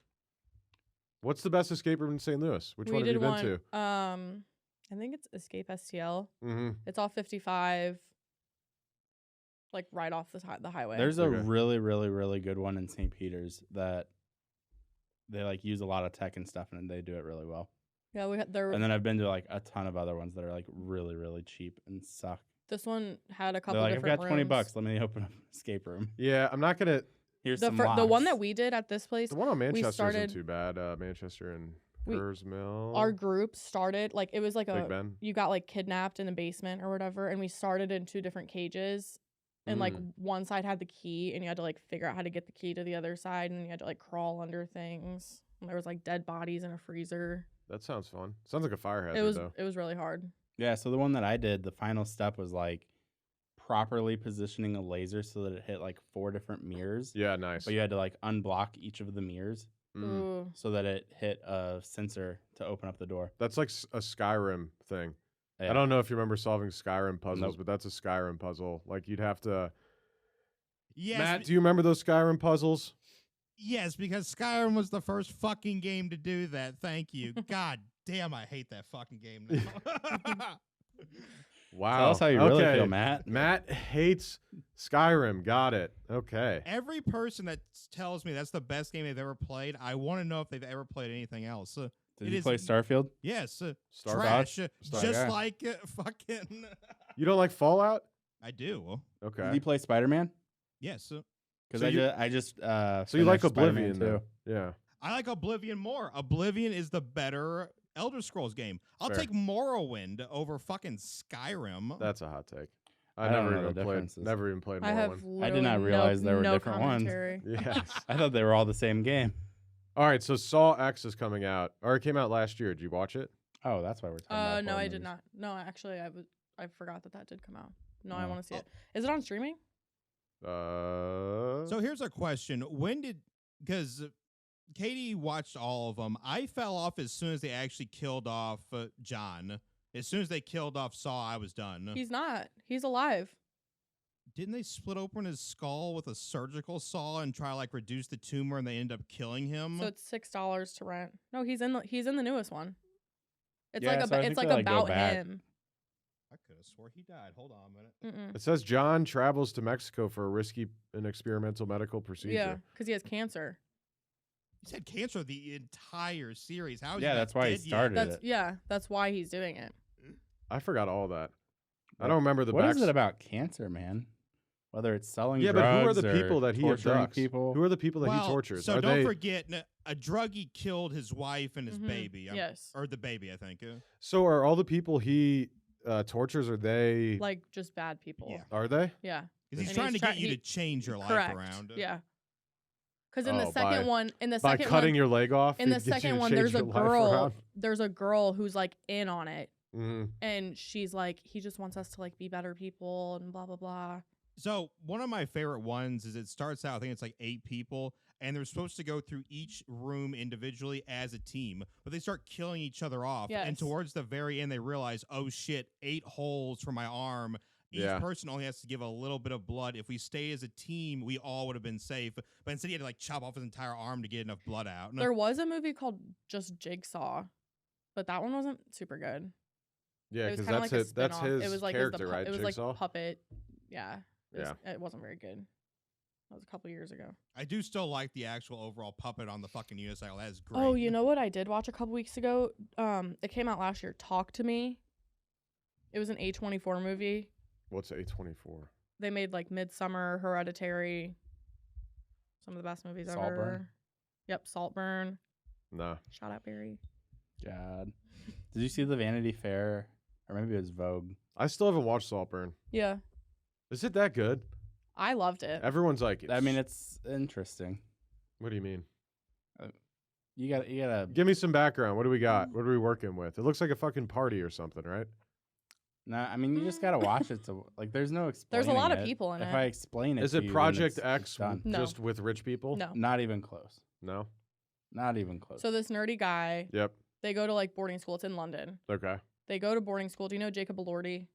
What's the best escape room in St. Louis? Which we one have did you one. been to? I think it's Escape STL. Mm-hmm. It's off 55, like right off the highway. There's a Okay. really, really, really good one in St. Peter's that they like use a lot of tech and stuff and they do it really well. yeah, we had there. And then I've been to like a ton of other ones that are like really, really cheap and suck. This one had a They're couple like, I've different got $20. rooms. Let me open up an escape room. Yeah, I'm not gonna. Here's The some the one logs. that we did at this place, The one on Manchester started- isn't too bad. Manchester and We- Hers Mill. our group started like it was like Big a Ben. you got like kidnapped in the basement or whatever, and we started in two different cages. And like one side had the key, and you had to like figure out how to get the key to the other side, and you had to like crawl under things. And there was like dead bodies in a freezer. That sounds fun. Sounds like a fire hazard though. It was really hard. Yeah, so the one that I did, the final step was like properly positioning a laser so that it hit like 4 different mirrors. Yeah, nice. But you had to like unblock each of the mirrors Mm. Ooh. so that it hit a sensor to open up the door. That's like a Skyrim thing. Yeah. I don't know if you remember solving Skyrim puzzles, Nope. but that's a Skyrim puzzle. Like you'd have to. Yes, Matt, do you remember those Skyrim puzzles? yes, because Skyrim was the first fucking game to do that. Thank you. God damn, I hate that fucking game now. Wow. Tell us how you really Okay. feel, Matt. Matt hates Skyrim. Got it. Okay. Every person that tells me that's the best game they've ever played, I want to know if they've ever played anything else. Did It you is- play Starfield? Yes, Star trash, Star- just yeah. like fucking. You don't like Fallout? I do. Okay. Did you play Spider-Man? Yes, Because So I just So you like finished Spider-Man Oblivion, too. then? Yeah. I like Oblivion more. Oblivion is the better Elder Scrolls game. I'll Fair. take Morrowind over fucking Skyrim. That's a hot take. I I don't never know the even played. differences. Never even played I have Morrowind. I did not literally realize there were no different ones. commentary. Yes. I thought they were all the same game. All right. So Saw X is coming out, or it came out last year. Did you watch it? Oh, that's why we're talking about No, horror I did movies. not. No, actually, I forgot that did come out. No, I Oh. want to see it. Is it on streaming? So here's a question: when did? Because Katie watched all of them. I fell off as soon as they actually killed off John. As soon as they killed off Saw, I was done. He's not. He's alive. Didn't they split open his skull with a surgical saw and try to like reduce the tumor, and they end up killing him? So it's $6 to rent. No, he's in the newest one. It's Yeah, like so I it's think like they, like, go about back. him. I could have swore he died. Hold on a minute. Mm-mm. It says John travels to Mexico for a risky and experimental medical procedure. Yeah, because he has cancer. He's had cancer the entire series. How is Yeah, he not that's why he dead yet? started That's it. that's why he's doing it. I forgot all that. I don't remember the What is backs- it about cancer, man? Whether it's selling Yeah, drugs but who are the or people that he torturing abducts? people? Who are the people that Well, he tortures? So are don't they forget, a druggie killed his wife and his Mhm. baby. Yes. Or the baby, I think. So are all the people he tortures? Are they? Like just bad people. Yeah. Are they? Yeah. Because he's And trying he's to try- get you he- to change your life Correct. around. Yeah. Because in Oh, the second by- one, in the By second cutting one, your leg off. in it the gets you second to one, change there's a your life girl. around? There's a girl who's like in on it, Mhm. and she's like, he just wants us to like be better people and blah blah blah. So one of my favorite ones is it starts out, I think it's like 8 people, and they're supposed to go through each room individually as a team, but they start killing each other off. And Yes. towards the very end, they realize, oh shit, 8 holes for my arm. Each Yeah. person only has to give a little bit of blood. If we stay as a team, we all would have been safe. But instead, he had to like chop off his entire arm to get enough blood out. There was a movie called just Jigsaw, but that one wasn't super good. Yeah, It was because kind of that's like a his. That's spin-off. his It was like character, right? It was Jigsaw. like puppet. Yeah. It wasn't very good. That was a couple years ago. I do still like the actual overall puppet on the fucking unicycle. That is great. Oh, you know what I did watch a couple weeks ago? It came out last year. Talk to Me. It was an A24 movie. What's A24? They made like Midsummer, Hereditary. Some of the best movies Saltburn. ever. Yep, Saltburn. No. Shout out Barry. God. Did you see the Vanity Fair? Or maybe it was Vogue. I still haven't watched Saltburn. Yeah, Is it that good? I loved it. Everyone's like, I mean, it's interesting. what do you mean? You gotta. Give me some background. What do we got? What are we working with? It looks like a fucking party or something, right? No, I mean, you just gotta watch it to like. There's no explaining. There's a lot of it. people in If it. I explain it, Is to it you, then Project it's X done. No. just with rich people? No. Not even close. No? Not even close. So this nerdy guy, Yep. they go to like boarding school. It's in London. Okay. They go to boarding school. Do you know Jacob Elordi?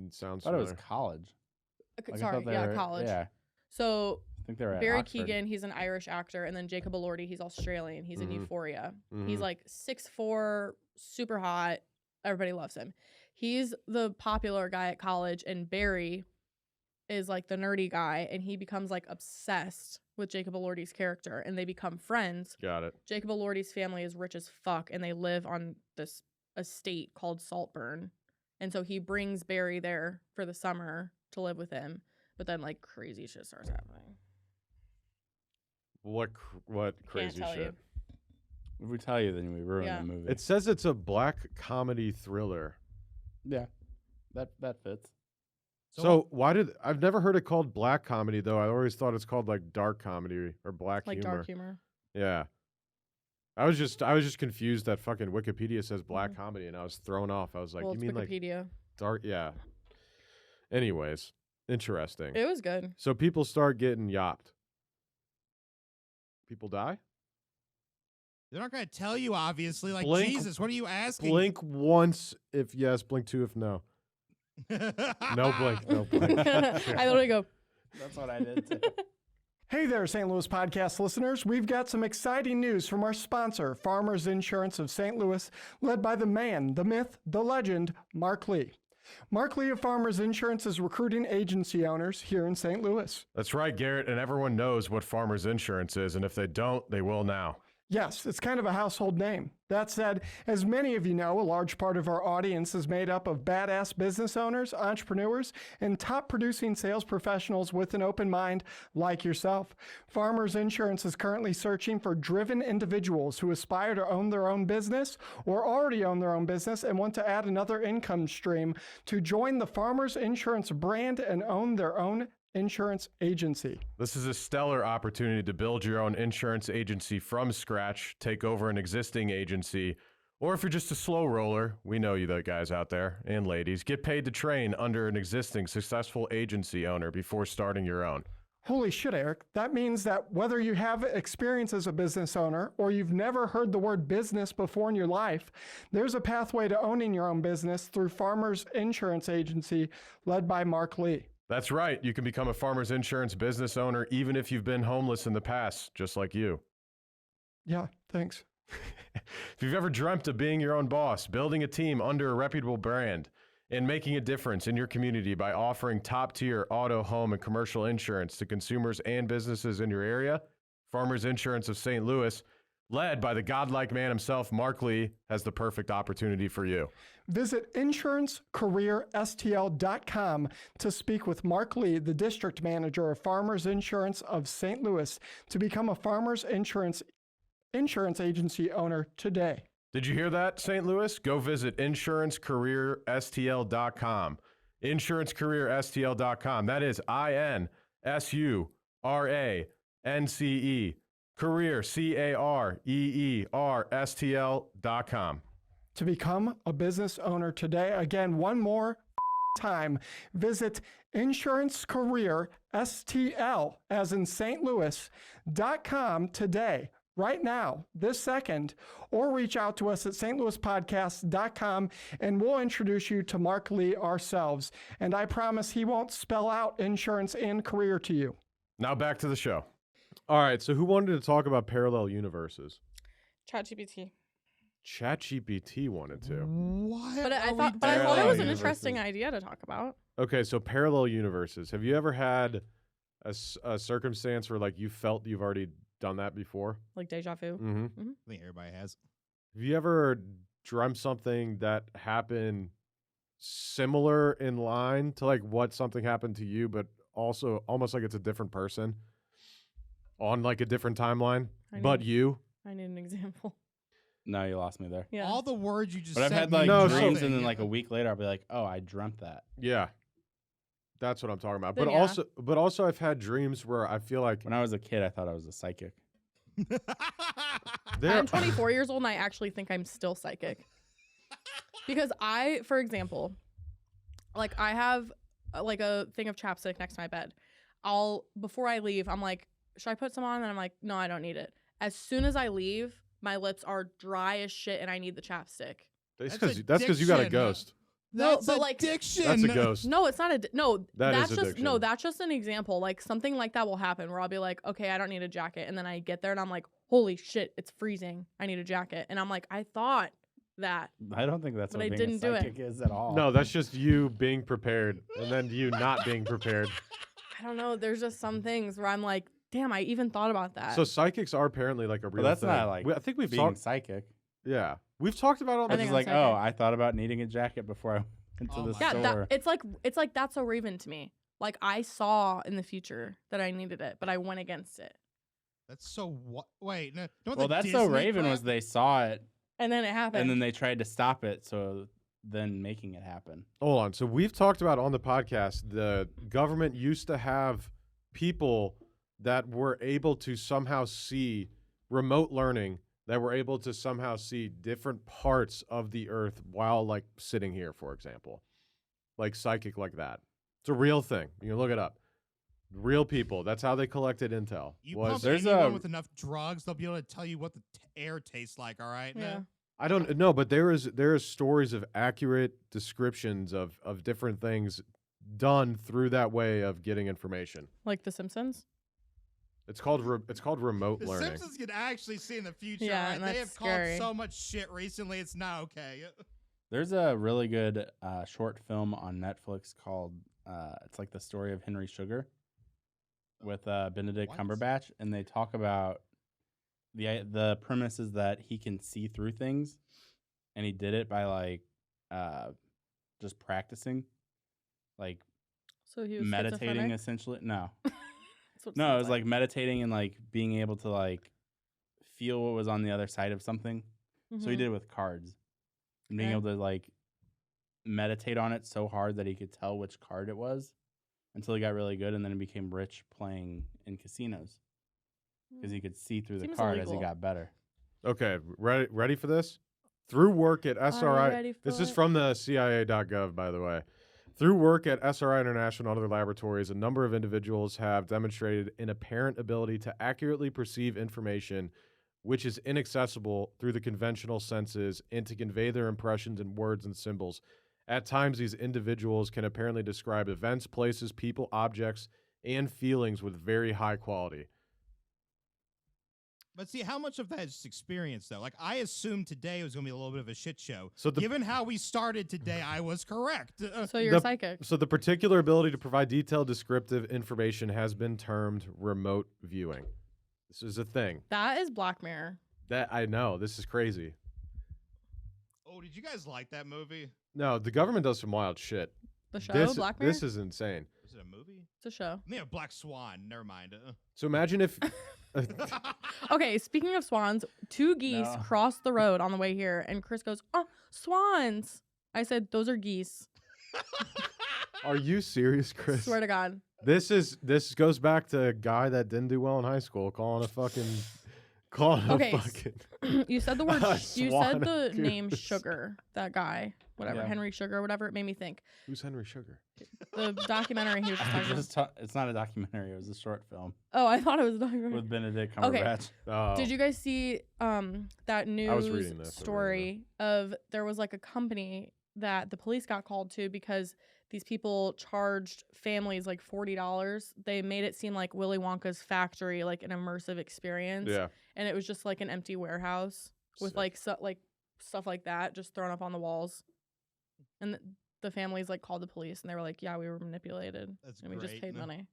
Sounds I thought it was familiar. college. Like, I Sorry, thought they yeah, were- college. Yeah, So I think they were at Barry Oxford. Keoghan, he's an Irish actor, and then Jacob Elordi, he's Australian. He's in Mhm. Euphoria. He's Mhm. like 6'4", super hot. Everybody loves him. He's the popular guy at college, and Barry is like the nerdy guy, and he becomes like obsessed with Jacob Elordi's character, and they become friends. Got it. Jacob Elordi's family is rich as fuck, and they live on this estate called Saltburn. And so he brings Barry there for the summer to live with him. But then like crazy shit starts happening. What crazy tell you. shit? If we tell you, then we ruin Yeah. the movie. It says it's a black comedy thriller. yeah, that fits. So why did I've never heard it called black comedy though? I always thought it's called like dark comedy or black Like humor. dark humor. Yeah. I was just confused that fucking Wikipedia says black Mhm. comedy and I was thrown off. I was like, Well, you it's mean like Wikipedia. dark? Yeah. Anyways, interesting. It was good. So people start getting yopped. People die? They're not going to tell you, obviously. Like, Blink- Jesus, what are you asking? Blink once if yes, blink two if no. No blink, no blink. I literally go. That's what I did too. Hey there, St. Louis podcast listeners. We've got some exciting news from our sponsor, Farmers Insurance of St. Louis, led by the man, the myth, the legend, Mark Lee. Mark Lee of Farmers Insurance is recruiting agency owners here in St. Louis. That's right, Garrett, and everyone knows what Farmers Insurance is, and if they don't, they will now. Yes, it's kind of a household name. That said, as many of you know, a large part of our audience is made up of badass business owners, entrepreneurs, and top producing sales professionals with an open mind like yourself. Farmers Insurance is currently searching for driven individuals who aspire to own their own business or already own their own business and want to add another income stream to join the Farmers Insurance brand and own their own insurance agency. This is a stellar opportunity to build your own insurance agency from scratch, take over an existing agency, or if you're just a slow roller, we know you the guys out there and ladies, get paid to train under an existing successful agency owner before starting your own. Holy shit, Eric. That means that whether you have experience as a business owner or you've never heard the word business before in your life, there's a pathway to owning your own business through Farmers Insurance Agency led by Mark Lee. That's right. You can become a Farmers Insurance business owner even if you've been homeless in the past, just like you. Yeah, thanks. If you've ever dreamt of being your own boss, building a team under a reputable brand, and making a difference in your community by offering top-tier auto, home, and commercial insurance to consumers and businesses in your area, Farmers Insurance of St. Louis, led by the godlike man himself, Mark Lee, has the perfect opportunity for you. Visit insurancecareerstl.com to speak with Mark Lee, the district manager of Farmers Insurance of St. Louis, to become a Farmers Insurance agency owner today. Did you hear that, St. Louis? Go visit insurancecareerstl.com. Insurancecareerstl.com. That is INSURANCE, career, CAREERSTL.com. To become a business owner today. Again, one more time, visit insurancecareerstl, as in St. Louis.com today, right now, this second, or reach out to us at stlouispodcast.com and we'll introduce you to Mark Lee ourselves. And I promise he won't spell out insurance and career to you. Now back to the show. All right, so who wanted to talk about parallel universes? ChatGPT. ChatGPT wanted to. What? But I are we thought it doing? was an universes. interesting idea to talk about. Okay, so parallel universes. Have you ever had a circumstance where like you felt you've already done that before? Like deja vu. Mm-hmm. I think everybody has. Have you ever dreamt something that happened similar in line to like what something happened to you, but also almost like it's a different person on like a different timeline, but you? I need an example. No, you lost me there. Yeah. All the words you just But I've said. had like mean No, dreams, nothing. and then like a week later, I'll be like, "Oh, I dreamt that." Yeah. That's what I'm talking about. Then But yeah. also I've had dreams where I feel like When I was a kid, I thought I was a psychic. I'm 24 years old and I actually think I'm still psychic. Because for example, like I have like a thing of chapstick next to my bed. Before I leave, I'm like, should I put some on? And I'm like, no, I don't need it. As soon as I leave, my lips are dry as shit and I need the chapstick. That's That's because you got a addiction. ghost. That's but, like, addiction. That's a ghost. No, it's not no. That is that's just addiction. that's just an example. Like something like that will happen where I'll be like, okay, I don't need a jacket, and then I get there and I'm like, holy shit, it's freezing. I need a jacket, and I'm like, I thought that. I don't think that's But what I being didn't a do it. psychic is at all. No, that's just you being prepared and then you not being prepared. I don't know. There's just some things where I'm like, damn, I even thought about that. So psychics are apparently like a real that's thing. not, like, I think we've being talked. psychic. Yeah, we've talked about it on I the It's think just I'm like, psychic. oh, I thought about needing a jacket before I went to Oh the my yeah, store. it's like that's so Raven to me. Like I saw in the future that I needed it, but I went against it, That's so what? Wait, no. Don't Well, the that's so Disney Raven crap- was they saw it and then it happened. and then they tried to stop it, so then making it happen. Hold on. So we've talked about on the podcast, the government used to have people that were able to somehow see remote learning, that were able to somehow see different parts of the earth while like sitting here, for example, like psychic like that. It's a real thing. You can look it up. Real people. That's how they collected intel. You was pump There's anyone a- with enough drugs, they'll be able to tell you what the air tastes like. All right. yeah. I don't know, but there is stories of accurate descriptions of different things done through that way of getting information. Like The Simpsons. It's called remote The learning. Simpsons can actually see in the future. Yeah, right? and They that's have scary. called so much shit recently. It's not okay. There's a really good short film on Netflix called it's like the story of Henry Sugar with Benedict What? Cumberbatch, and they talk about the premise is that he can see through things, and he did it by like just practicing, like So he was meditating schizophrenic? essentially. No, That's what no, it sounds was like meditating and like being able to like feel what was on the other side of something. So he Mhm. did it with cards, and being Okay. able to like meditate on it so hard that he could tell which card it was until he got really good, and then he became rich playing in casinos because he could see through the Seems card as he illegal. got better. Okay, ready for this? Through work at Are you SRI, ready this for is it? from the CIA.gov, by the way. Through work at SRI International and other laboratories, a number of individuals have demonstrated an apparent ability to accurately perceive information which is inaccessible through the conventional senses and to convey their impressions in words and symbols. At times, these individuals can apparently describe events, places, people, objects, and feelings with very high quality. But see, how much of that is just experience, though? Like, I assumed today was going to be a little bit of a shit show. So the Given how we started today, I was correct. So you're psychic. So the particular ability to provide detailed descriptive information has been termed remote viewing. This is a thing. That is Black Mirror. That I know. This is crazy. Oh, did you guys like that movie? No, the government does some wild shit. The show, This Black Mirror? this is insane. Was it a movie? It's a show. Yeah, Black Swan. Never mind. So imagine if Okay, speaking of swans, 2 geese No. crossed the road on the way here, and Chris goes, "Oh, swans!" I said, "Those are geese." Are you serious, Chris? Swear to God. This goes back to a guy that didn't do well in high school calling a fucking Okay, you said the word. A You swan said the goose. name Sugar. That guy, whatever, Yeah. Henry Sugar, whatever. It made me think. Who's Henry Sugar? The documentary he was just talking about. It's not a documentary. It was a short film Oh, I thought it was a documentary. with Benedict Okay. Cumberbatch. Oh, Did you guys see that news reading this, story of there was like a company that the police got called to because these people charged families like $40. They made it seem like Willy Wonka's factory, like an immersive experience. Yeah. And it was just like an empty warehouse with Sick. like stuff like that just thrown up on the walls. And the families like called the police and they were like, "Yeah, we were manipulated That's and we just great. paid money."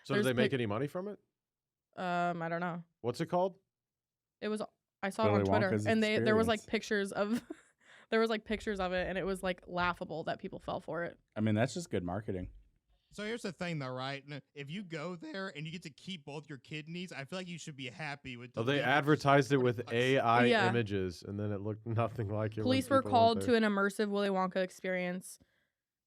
So did There's they make pic- any money from it? I don't know. What's it called? It was I saw it Willy on Twitter Wonka's and there was like Experience. pictures of there was like pictures of it and it was like laughable that people fell for it. I mean, that's just good marketing. So here's the thing, though, right? If you go there and you get to keep both your kidneys, I feel like you should be happy with. Oh, they delivering advertised it with $40. AI Yeah. images, and then it looked nothing like it. when Police were people went called there. to an immersive Willy Wonka experience.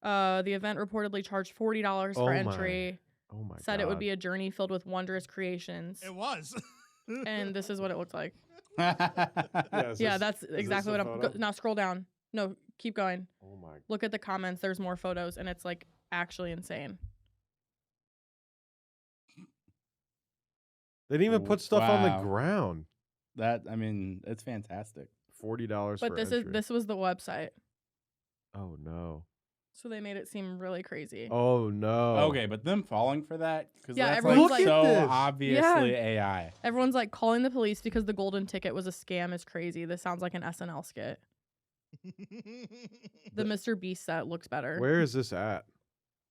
The event reportedly charged $40 for Oh my entry. Oh my Said god! it would be a journey filled with wondrous creations. It was. And this is what it looked like. Is Yeah, this- that's is exactly this what a I'm. photo? Now scroll down. No, keep going. Oh my! Look at the comments. There's more photos, and it's like actually insane. They didn't even put stuff on the Wow. ground. I mean, it's fantastic. $40 But for this entry. this was the website, Oh no! so they made it seem really crazy. Oh no! Okay, but them falling for that because Yeah, that's everyone's like like- so Look at this. obviously AI. Everyone's like calling the police because the golden ticket was a scam is crazy. This sounds like an SNL skit. The Mr. Beast set looks better. Where is this at?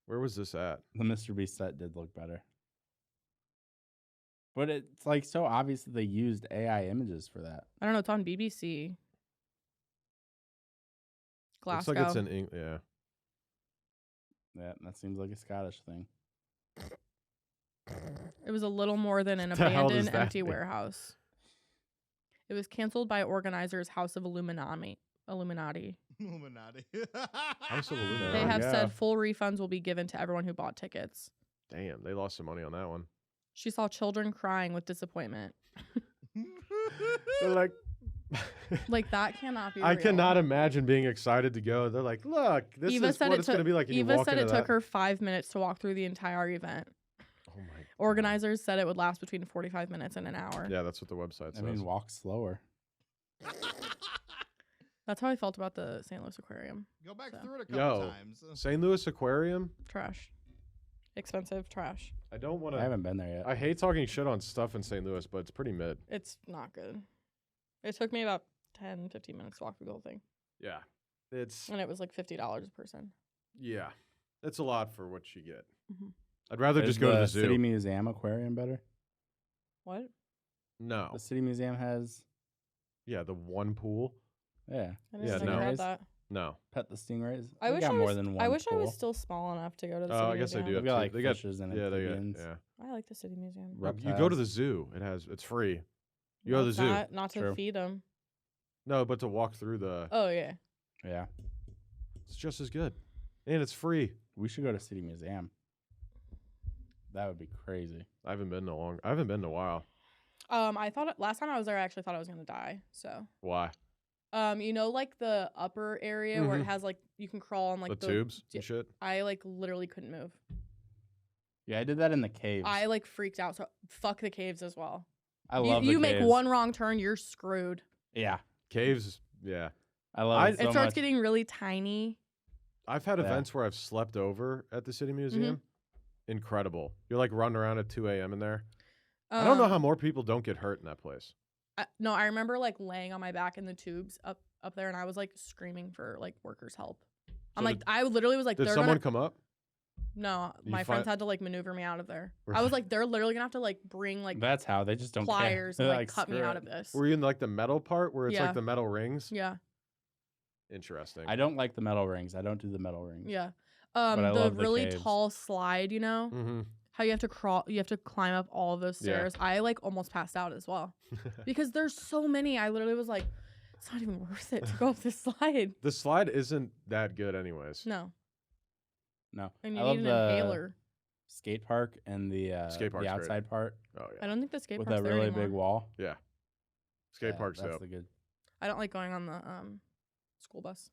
Where was this at? The Mr. Beast set did look better, but it's like so obvious that they used AI images for that. I don't know. It's on BBC. Looks Glasgow. like it's in yeah. Yeah, that seems like a Scottish thing. It was a little more than an The hell does abandoned, that empty mean? warehouse. It was canceled by organizers House of Illuminati. Illuminati. House of Illuminati. They have yeah. said full refunds will be given to everyone who bought tickets. Damn, they lost some money on that one. She saw children crying with disappointment. They're like, Like that cannot be. I real. cannot imagine being excited to go. They're like, look, this Eva is said what it it's going to took- be like. And you Eva walk said it into took that. her 5 minutes to walk through the entire event. Oh my God. Organizers said it would last between 45 minutes and an hour. Yeah, that's what the website I says. mean, walk slower. That's how I felt about the St. Louis Aquarium. Go back So. through it a couple Yo, times. St. Louis Aquarium. Trash. Expensive trash. I don't want I to. haven't been there yet. I hate talking shit on stuff in St. Louis, but it's pretty mid. It's not good. It took me about 10, 15 minutes to walk through the whole thing. Yeah, it's And it was like $50 a person. yeah, it's a lot for what you get. Mhm. I'd rather Is just go to the City zoo. Museum aquarium better? What? No, The City Museum has yeah, the one pool. yeah. I didn't Yeah, know no. you had Stingrays? that. No, Pet the stingrays. I They wish got I more was, than one I wish I pool. was still small enough to go to the oh, city I guess museum. they do. They've got, like, they got fishes and yeah, they got amphibians. yeah. I like the city museum. You go to the Reptiles. zoo. It's free. You go to the Not zoo. that, not to True. feed them. No, but to walk through the, Oh yeah. Yeah, it's just as good, and it's free. we should go to City Museum. That would be crazy. I haven't been in a while. I thought last time I was there, I actually thought I was gonna die. So, Why? you know, like the upper area where it Mhm. has like you can crawl on like the tubes and shit. I like literally couldn't move. Yeah, I did that in the caves. I like freaked out. So fuck the caves as well. I love you the make caves. one wrong turn, you're screwed. Yeah, Caves. Yeah, I love I- it so it starts much. getting really tiny. I've had Yeah. events where I've slept over at the Mm-hmm. City Museum. Incredible. You're like running around at 2 a.m. in there. I don't know how more people don't get hurt in that place. No, I remember like laying on my back in the tubes up there, and I was like screaming for like workers' help. I'm So like, I literally was like, Did they're someone gonna. come up? No, You my fi- friends had to like maneuver me out of there. I Right. was like, they're literally gonna have to like bring like That's how they just don't pliers care. and They're like cut me "Screw out it." of this. Were you in like the metal part where it's Yeah. like the metal rings? Yeah, Interesting. I don't like the metal rings. I don't do the metal rings. yeah. I The love the really caves. tall slide, you know, Mm-hmm. how you have to crawl, you have to climb up all of those Yeah. stairs. I like almost passed out as well because there's so many. I literally was like, it's not even worth it to go up this slide. The slide isn't that good, anyways. No, No. and I you love need an the inhaler. skate park and the Skate park's the great. outside part Oh I yeah. don't think the skate with park's that there really anymore. big wall. Skate Yeah, park's that's dope. the good. I don't like going on the school bus.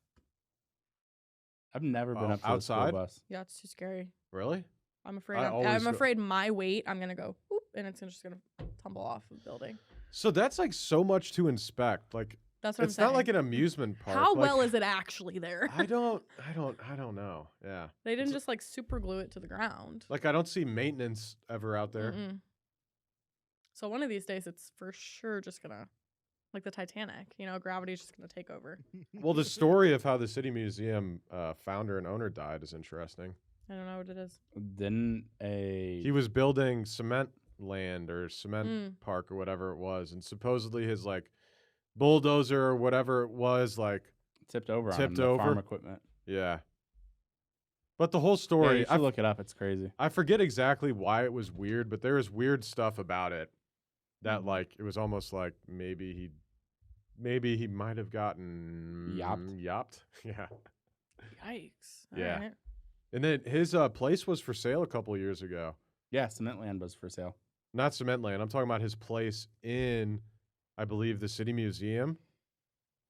I've never been Oh, up to a school outside? bus. Yeah, it's too scary. Really? I'm afraid. I always I'm go- afraid my weight. I'm gonna go whoop, and it's just gonna tumble off the building. So that's like so much to inspect. Like That's what it's I'm saying. not like an amusement park. How like, well is it actually there? I don't know. Yeah. They didn't It's- just like super glue it to the ground. Like I don't see maintenance ever out there. Mm-mm. So one of these days, it's for sure just gonna, like the Titanic. You know, gravity's just gonna take over. Well, the story of how the City Museum founder and owner died is interesting. I don't know what it is. Didn't a He was building cement land or cement Mm. park or whatever it was, and supposedly his like bulldozer or whatever it was, like tipped over on tipped him, the farm over? equipment? yeah. But the whole Yeah, story, you should look it up. It's crazy. I forget exactly why it was weird, but there was weird stuff about it that like it was almost like maybe he might have gotten yopped. Yeah. Yikes! Yeah. Alright. And then his place was for sale a couple years ago. Yeah, cement land was for sale. Not cement land. I'm talking about his place in, I believe, the City Museum.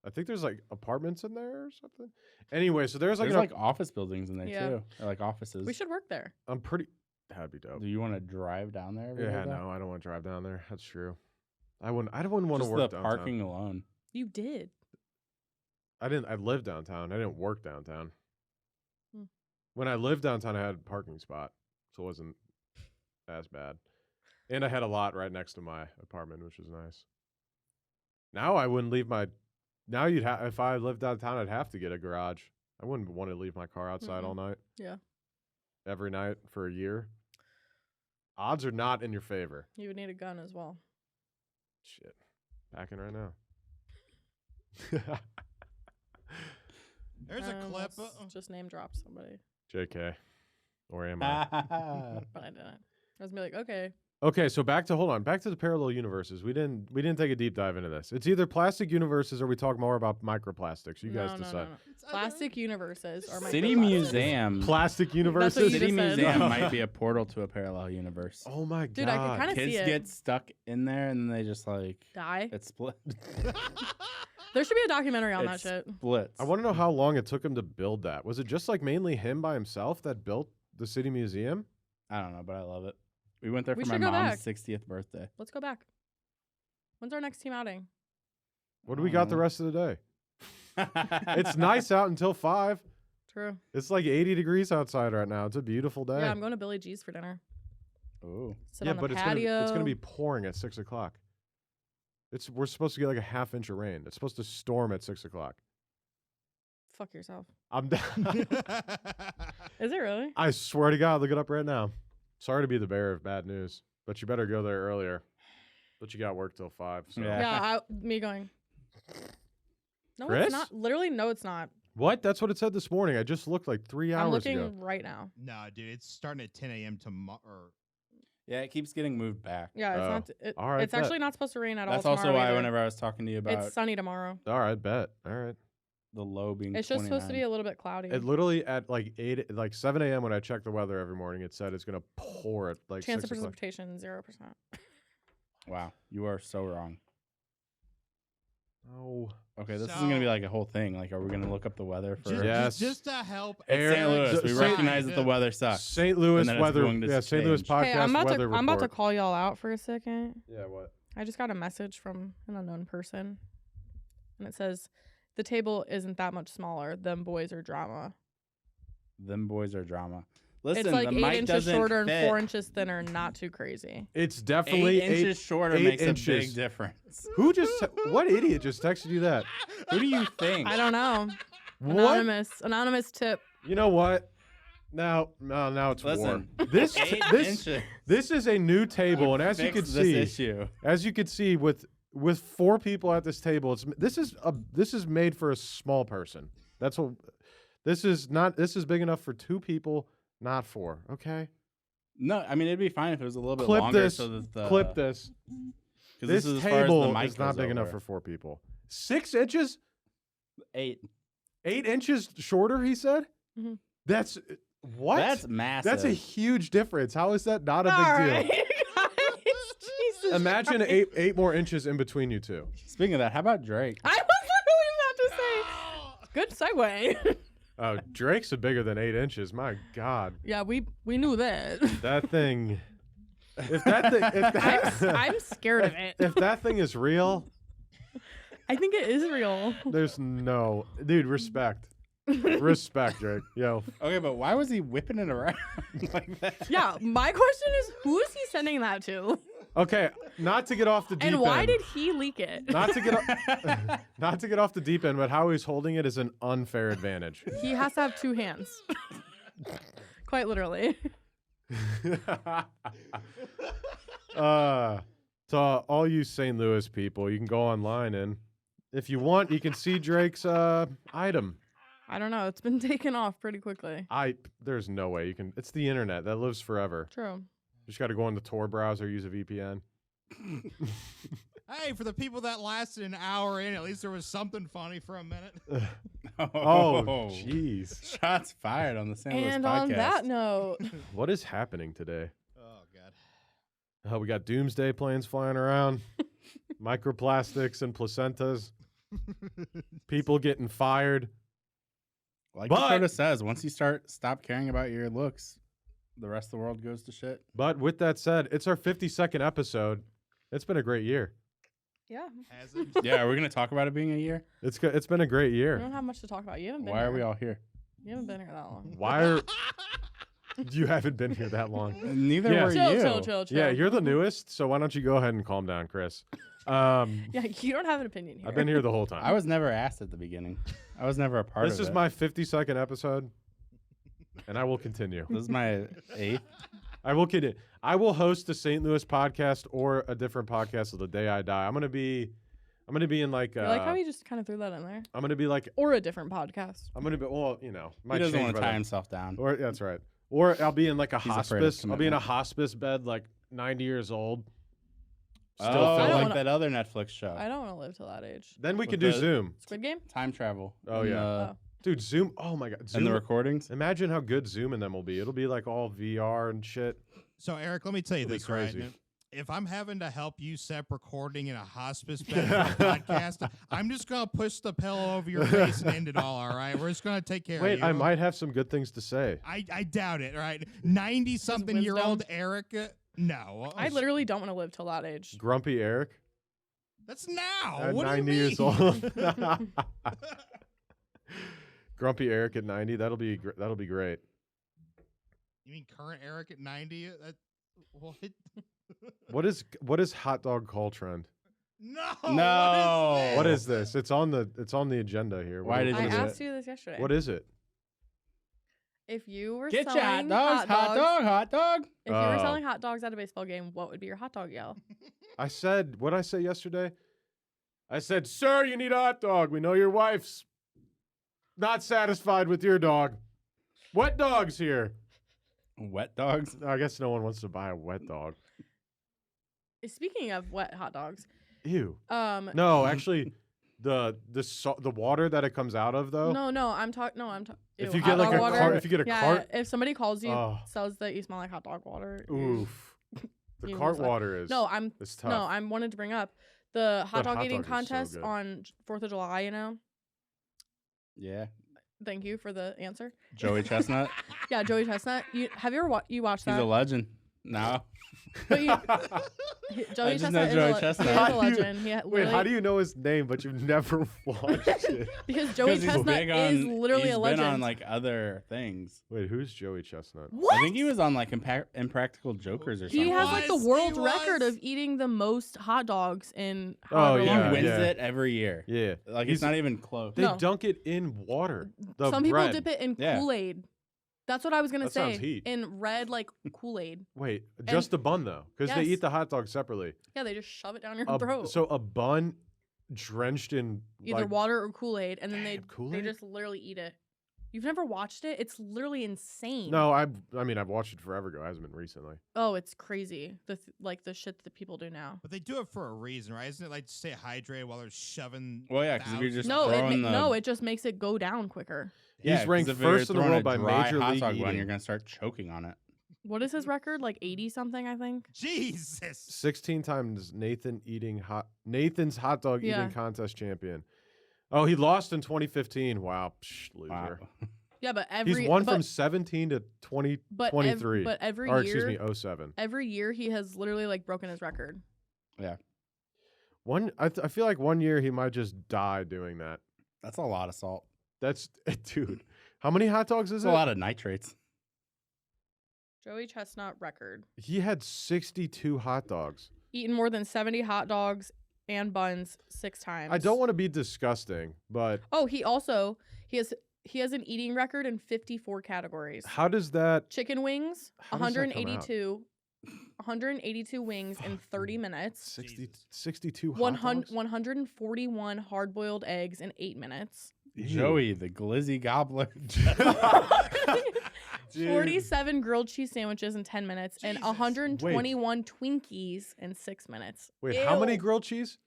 I think there's like apartments in there or something. Anyway, so there's like, There's like office buildings in there Yeah. too. Or like offices. We should work there. I'm pretty. That'd be dope. Do you want to drive down there? every day, Yeah, though? no, I don't want to drive down there. That's true. I wouldn't want to Just work the downtown. parking alone. You did. I lived downtown. I didn't work downtown. Hmm. When I lived downtown, I had a parking spot, so it wasn't as bad. And I had a lot right next to my apartment, which was nice. Now I wouldn't leave my. Now you'd have if I lived downtown, I'd have to get a garage. I wouldn't want to leave my car outside all night. Yeah. Every night for a year. Odds are not in your favor. You would need a gun as well. Shit, packing right now. There's a clip. Let's just name drop somebody, JK, or am I? but I didn't. I was gonna be like, okay, Okay, so back to the parallel universes. We didn't take a deep dive into this. It's either plastic universes or we talk more about microplastics. You guys decide. No. Plastic universes are my City favorite. Museum. Plastic what universes. you City just said. Museum might be a portal to a parallel universe. Oh my god. Dude, I can kind of Kids see it. get stuck in there and then they just like Die. it split. There should be a documentary on It that shit. splits. I want to know how long it took him to build that. Was it just like mainly him by himself that built the City Museum? I don't know, but I love it. We went there We for my should go mom's back. 60th birthday. Let's go back. When's our next team outing? What do we got the rest of the day? It's nice out until 5. True. It's like 80 degrees outside right now. It's a beautiful day. Yeah, I'm going to Billy G's for dinner. Ooh. Sit Yeah, on the but patio. it's gonna be pouring at 6 o'clock. We're supposed to get like a half inch of rain. It's supposed to storm at 6 o'clock. Fuck yourself. I'm down. Is it really? I swear to God, look it up right now. Sorry to be the bearer of bad news, but you better go there earlier. But you got work till 5. So. Yeah. Yeah, me going. No, Kris? it's not. Literally, no, it's not. What? That's what it said this morning. I just looked like 3 hours I'm looking ago. right now. No, dude, it's starting at 10 a.m. tomorrow. Yeah, it keeps getting moved back. Yeah, it's Oh. not. All right, it's bet. actually not supposed to rain at all. That's also tomorrow why either. whenever I was talking to you about It's sunny tomorrow. All right, bet. All right. the low being It's just supposed to be 29. a little bit cloudy. It literally at like 7 a.m. when I checked the weather every morning, it said it's gonna pour at like Chance of 6 o'clock. precipitation 0%. Wow, you are so wrong. Oh, Okay, this isn't gonna be like a whole thing. Like, are we gonna look up the weather for Just, Yes. just to help. It's St. Louis? St- We St. recognize that the weather sucks. St. Louis And then it's weather. going to Yeah, St. Louis change. podcast Okay, I'm about weather to I'm about to report. call y'all out for a second. Yeah, what? I just got a message from an unknown person, and it says, "The table isn't that much smaller. Them boys are drama. Them boys are drama. Listen, it's like the 8 mic inches doesn't shorter fit. and 4 inches thinner. Not too crazy." It's definitely 8 inches shorter 8 makes a inches. big difference. Who just? What idiot just texted you that? Who do you think? I don't know. What? Anonymous tip. You know what? Now it's Listen, war. This 8 this inches. this is a new table, and as you Fix can this see, issue. as you can see with 4 people at this table, this is made for a small person. That's what this is not. This is big enough for 2 people, not 4. Okay. No, I mean it'd be fine if it was a little bit Clip longer. this. So that the, Clip this. 'cause This is as far as the table mic is not goes big enough over. for 4 people. 6 inches, 8. 8 inches shorter. He said. Mhm. That's what? That's massive. That's a huge difference. How is that not a big All deal? right, guys. Jesus Imagine Christ. 8 more inches in between you 2. Speaking of that, how about Drake? I was literally about to say. Good segue. Oh, Drake's bigger than 8 inches. My God, Yeah, we knew that. that thing. If that I'm scared of it. if that thing is real, I think it is real. there's no dude. Respect, respect, Drake. Yo, Okay, but why was he whipping it around like that? Yeah, my question is, who is he sending that to? okay. Not to get off the deep And why end. did he leak it? Not to get not to get off the deep end, but how he's holding it is an unfair advantage. He has to have 2 hands. Quite literally. To all you St. Louis people, you can go online and if you want, you can see Drake's item. I don't know. It's been taken off pretty quickly. There's no way you can. It's the internet that lives forever. True. You just got to go in the Tor browser, use a VPN. Hey, for the people that lasted an hour in, at least there was something funny for a minute. Oh, jeez. Shots fired on the St. Louis And podcast. on that note, What is happening today? Oh God. We got doomsday planes flying around, microplastics and placentas, people getting fired. Like But- Dakota says, once you stop caring about your looks, the rest of the world goes to shit. But with that said, it's our 52nd episode. It's been a great year. yeah, Has it? Yeah, are we gonna talk about it being a year? It's been a great we year. don't have much to talk about. You haven't been Why here. are we all here? You haven't been here that long. Why are you haven't been here that long? Neither Yeah. were Chill, you. chill. Yeah, you're the newest, so why don't you go ahead and calm down, Chris? Yeah, you don't have an opinion here. I've been here the whole time. I was never asked at the beginning. I was never a part of it. This is my 52nd episode, and I will continue. This is my 8th. I will continue. I will host a St. Louis podcast or a different podcast till the day I die. I'm gonna be in like. You like how he just kind of threw that in there? I'm gonna be like. Or a different podcast. I'm gonna be. Well, you know. He might doesn't change want to by tie then. himself down. Or that's right. Or I'll be in like a He's afraid of hospice. I'll be in a commitment. hospice bed, like 90 years old. Still Oh, I don't feeling. like wanna- that other Netflix show. I don't want to live till that age. Then we With could do the- Zoom, Squid Game? Time travel. Oh, and yeah. Oh. dude. Zoom. Oh my god. and Zoom. the recordings. Imagine how good Zoom and them will be. It'll be like all VR and shit. So Eric, let me tell you It'll be this, right? crazy. If I'm having to help you set recording in a hospice bed for a podcast, I'm just gonna push the pillow over your face and end it all. All right, we're just gonna take care of Wait, you. I might have some good things to say. I doubt it. Right, 90-something-year-old wisdom? Eric. No, I literally don't want to live till that age. Grumpy Eric That's now. at What 90 do you years mean? old. Grumpy Eric at 90. That'll be great. You mean current Eric at 90? What? What is hot dog call trend? No. No. What is this? It's on the agenda here. Why did I you do asked it? you this yesterday. What is it? If you were Get your hot selling dogs, hot dog, hot dog. If you were Oh. selling hot dogs at a baseball game, what would be your hot dog yell? I said, what did I say yesterday? I said, sir, you need a hot dog. We know your wife's not satisfied with your dog. Wet dog's here. Wet dogs. I guess no one wants to buy a wet dog. Speaking of wet hot dogs, Ew. no, No, actually, the water that it comes out of though. I'm talking. No, I'm talking. If you get like a cart, if you get a cart, if somebody calls you, Oh. says that you smell like hot dog water. oof. The You cart was like- water is. No, I'm It's tough. no, I'm wanted to bring up the hot dog hot eating dog is so contest good. on 4th of July. You know, Yeah. thank you for the answer. Joey Chestnut. Yeah, Joey Chestnut. Have you ever you watched He's that? a legend. No. But you, Joey just know Chestnut Joey is Chestnut. He How is do a you- legend. He Wait, how do you know his name, but you've never watched it? because Joey Because he's Chestnut big is on- literally he's a legend. been on like other things. Wait, who's Joey Chestnut? What? I think he was on like Impractical Jokers or something. He has like the was, world he record was. of eating the most hot dogs in Oh, however He yeah, long. wins yeah. it every year. Yeah. Like He's- it's not even close. They No. dunk it in water. The Some bread. people dip it in Yeah. Kool-Aid. That's what I was gonna That say. sounds heat. In red, like Kool-Aid. Wait, just the bun though, because they Yes. eat the hot dog separately. Yeah, they just shove it down your throat. So a bun drenched in Either like, water or Kool-Aid, and then Damn, they Kool-Aid? just literally eat it. You've never watched it? It's literally insane. No, I mean I've watched it forever ago. It hasn't been recently. Oh, it's crazy. The shit that people do now. But they do it for a reason, right? Isn't it like to stay hydrated while they're shoving? Well, yeah, 'cause if you're thousands just of- No, throwing the- it just makes it go down quicker. Yeah, He's ranked 'cause if you're first in the throwing world a by dry Major hot League dog bun, Eating. you're gonna start choking on it. What is his record? Like 80 something, I think. Jesus. 16 times Nathan's hot dog Yeah. eating contest champion. Oh, he lost in 2015. Wow, loser. Wow. Yeah, but every He's won but, from 17 to 20, but 23. but every or year, excuse me, 07. every year he has literally like broken his record. I feel like one year he might just die doing that. That's a lot of salt. That's dude. How many hot dogs is That's it? a lot of nitrates. Joey Chestnut record. He had 62 hot dogs. Eaten more than 70 hot dogs and buns 6 times. I don't want to be disgusting, but Oh, he has an eating record in 54 categories. how does that? Chicken wings, How does that come out? 182 wings in 30 minutes. 62 hot 100, dogs? 141 hard-boiled eggs in 8 minutes. Ew. Joey, the glizzy gobbler. 47 grilled cheese sandwiches in 10 minutes and Jesus. 121 Twinkies in 6 minutes. Wait, how many Ew. grilled cheese?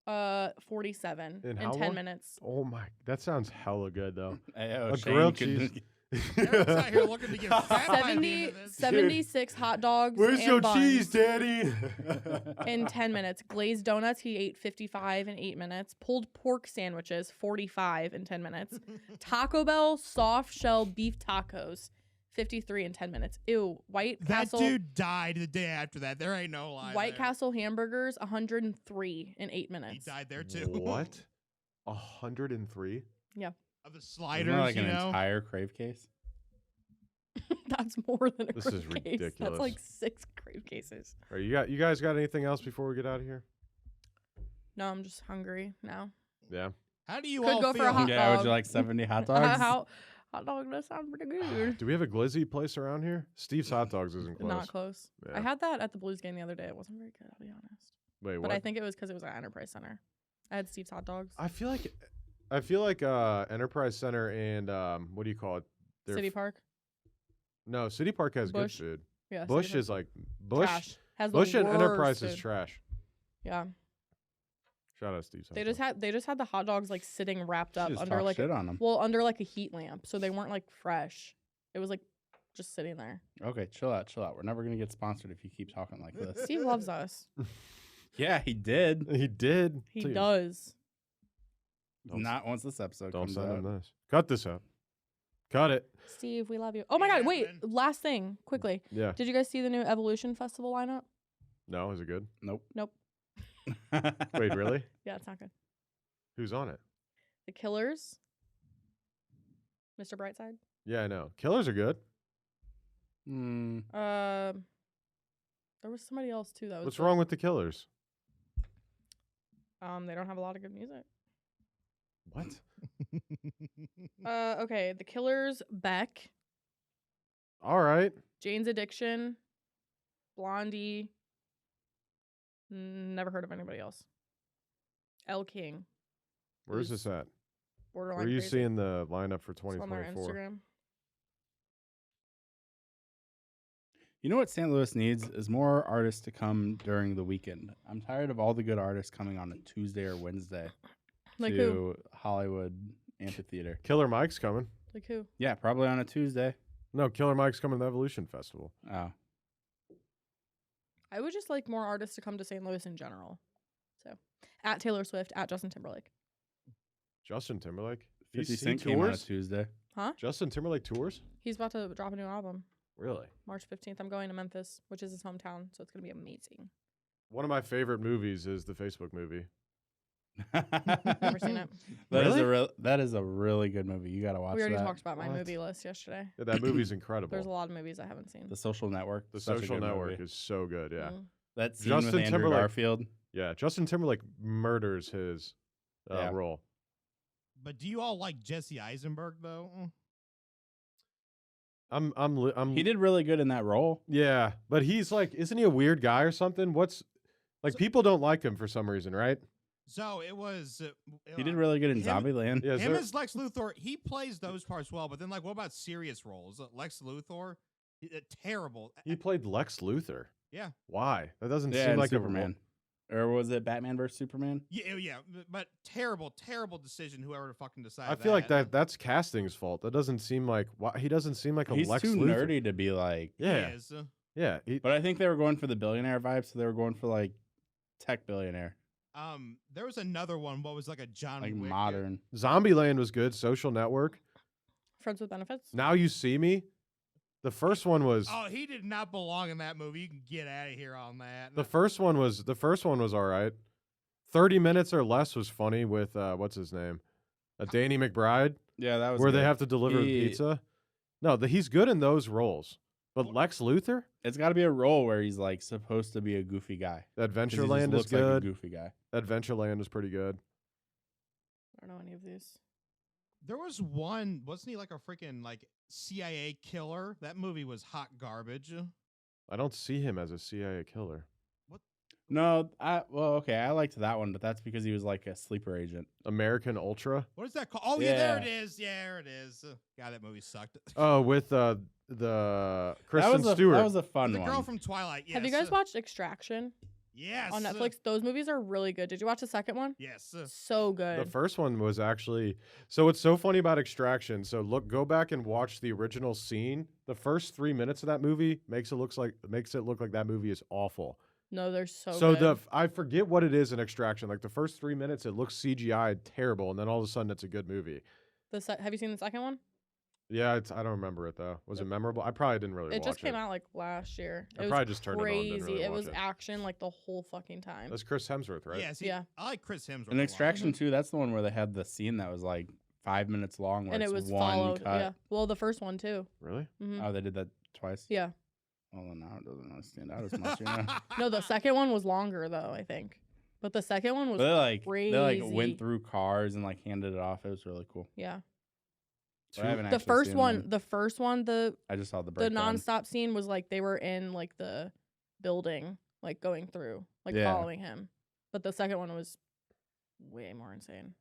47 In in how 10 long? minutes. Oh my, that sounds hella good though. Ayo, A Shane grilled could- cheese. Everyone's out here looking to get fat by the end 70, of this. 76 hot dogs Where's and your buns cheese, Daddy? in 10 minutes. Glazed donuts, he ate 55 in 8 minutes. Pulled pork sandwiches, 45 in 10 minutes. Taco Bell soft shell beef tacos, 53 in 10 minutes. Ew. White That Castle dude died the day after that. There ain't no lie. White there. Castle hamburgers, 103 in 8 He minutes. died there too. What? 103? Of the Isn't sliders, that like you an know? entire crave case? That's more than a This crave is case. ridiculous. That's like 6 crave cases. All right, you guys got anything else before we get out of here? No, I'm just hungry now. Yeah. How do you Could all go for feel? a hot Yeah, would dog. you like 70 hot dogs? How hot dog does sound pretty good. Do we have a glizzy place around here? Steve's Hot Dogs isn't close. Not close. Yeah. I had that at the Blues game the other day. It wasn't very good, I'll be honest. Wait, But what? I think it was because it was at Enterprise Center. I had Steve's hot dogs. I feel like Enterprise Center and what do you call it? They're City Park. No, City Park has Bush. good food. Yeah. City Bush Park. is like Bush. trash. Has Bush the and Enterprise worst is food. trash. Yeah. Shout out Steve's. Hot They Dogs. just had the hot dogs like sitting wrapped up Just under talk like shit on them. under like a heat lamp, so they weren't like fresh. It was like just sitting there. Okay, chill out, chill out. We're never gonna get sponsored if you keep talking like this. Steve loves us. Yeah, he did. He did. He Please, does. Don't- Not once this episode Don't comes send out. him this. Cut this out. Cut it. Steve, we love you. Oh my Yeah, god, wait, man. last thing, quickly. Yeah. Did you guys see the new Evolution Festival lineup? No, is it good? Nope. Nope. Wait, really? Yeah, it's not good. Who's on it? The Killers. Mr. Brightside. Yeah, I know. Killers are good. Hmm. There was somebody else too that was What's good. wrong with the Killers? They don't have a lot of good music. What? Okay, The Killers, Beck, All right. Jane's Addiction, Blondie. Never heard of anybody else. El King. Where's Who's this at? Borderline Where are you crazy. seeing the lineup for It's on their 2024? Instagram. You know what St. Louis needs is more artists to come during the weekend. I'm tired of all the good artists coming on a Tuesday or Wednesday Like to who? Hollywood Amphitheater. Killer Mike's coming. Like who? Yeah, probably on a Tuesday. No, Killer Mike's coming to the Evolution Festival. Oh, I would just like more artists to come to St. Louis in general. So, at Taylor Swift, at Justin Timberlake. Justin Timberlake. 50 He Cent came on a tours? Tuesday. Justin Timberlake tours? He's about to drop a new album Really? March 15th. I'm going to Memphis, which is his hometown, so it's going to be amazing. One of my favorite movies is the Facebook movie. Never seen it. That is a really good movie. You gotta watch We already that. talked about my What? movie list yesterday. Yeah, that movie's incredible. There's a lot of movies I haven't seen. The Social Network. The Such a Social good Network movie. is so good. Yeah. Mm. That scene Justin with Andrew Timberlake- Garfield. Yeah. Justin Timberlake murders his Yeah. role. But do you all like Jesse Eisenberg though? He did really good in that role. Yeah, but he's like, isn't he a weird guy or something? What's like people don't like him for some reason, right? So it was. He did really good in him- Zombieland. Yeah, Him as Lex Luthor, he plays those parts well. But then, like, what about serious roles? Lex Luthor, terrible. he played Lex Luthor. Yeah. Why? That doesn't Yeah, seem and like Superman. Or was it Batman versus Superman? Yeah, but terrible decision. Whoever fucking decided. I feel like that's casting's fault. That doesn't seem like why he doesn't seem like a He's Lex too Luthor. nerdy to be like. Yeah, He is. yeah. But I think they were going for the billionaire vibe, so they were going for like tech billionaire, There was another one. What was like a John like Wick? modern. Zombieland was good. Social Network. Friends with Benefits. Now You See Me. The first one was Oh, he did not belong in that movie. You can get out of here on that. the first one was all right. 30 Minutes or Less was funny with what's his name, Danny McBride, Yeah, that was where they good. have to deliver the He- pizza. No, he's good in those roles. But Lex Luthor, It's got to be a role where he's like supposed to be a goofy guy. 'Cause he just Adventureland is looks like a good. goofy guy. Adventureland is pretty good. I don't know any of these. There was one. Wasn't he like a freaking like CIA killer? That movie was hot garbage. I don't see him as a CIA killer. No, okay, I liked that one, but that's because he was like a sleeper agent. American Ultra. What is that called? Oh yeah, there Yeah. it is. Yeah, there it is. God, that movie sucked. Oh, with the Kristen Stewart. That was a fun The one. girl from Twilight. Yes. Have you guys watched Extraction Yes. on Netflix? Those movies are really good. Did you watch the second one? Yes. So good. The first one was actually so. What's so funny about Extraction? So go back and watch the original scene. The first 3 minutes of that movie makes it look like that movie is awful. No, they're so So good. I forget what it is in Extraction. Like the first 3 minutes, it looks CGI terrible, and then all of a sudden, it's a good movie. Have you seen the second one? Yeah, I don't remember it though. Was it memorable? I probably didn't really It watch just came it. out like last year. I It was probably just turned it on, crazy. didn't really It watch was it. action like the whole fucking time. That's Chris Hemsworth, right? Yeah. See, Yeah. I like Chris Hemsworth. In a lot. Extraction 2, that's the one where they had the scene that was like 5 minutes long, where And it's it was one followed. cut. Yeah. Well, the first one too. Really? hmm Oh, they did that twice. Yeah. Well, then now it doesn't really stand out as much, you know. No, the second one was longer though, I think. But the second one was But they like crazy. went through cars and like handed it off. It was really cool. Yeah. But I haven't The actually first seen one, them. the first one, the I just saw the the breakdown. nonstop scene was like they were in like the building, like going through, like Yeah. following him. But the second one was way more insane.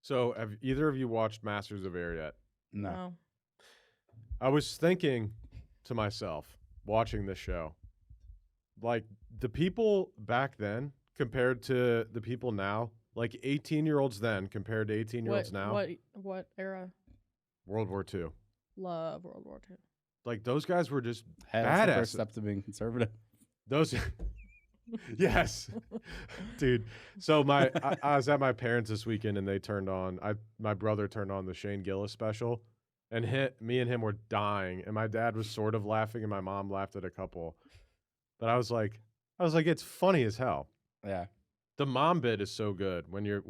So have either of you watched Masters of Air yet? No. Oh. I was thinking to myself, watching this show, like the people back then compared to the people now, like 18-year-olds then compared to 18-year-olds now, What era? World War II. Love World War II. Like those guys were just Hey, that's the badass. first step to being conservative. Those, yes, dude. So I was at my parents this weekend, and they turned on. My brother turned on the Shane Gillis special, and me and him were dying. And my dad was sort of laughing, and my mom laughed at a couple. But I was like, it's funny as hell. Yeah. The mom bit is so good when your son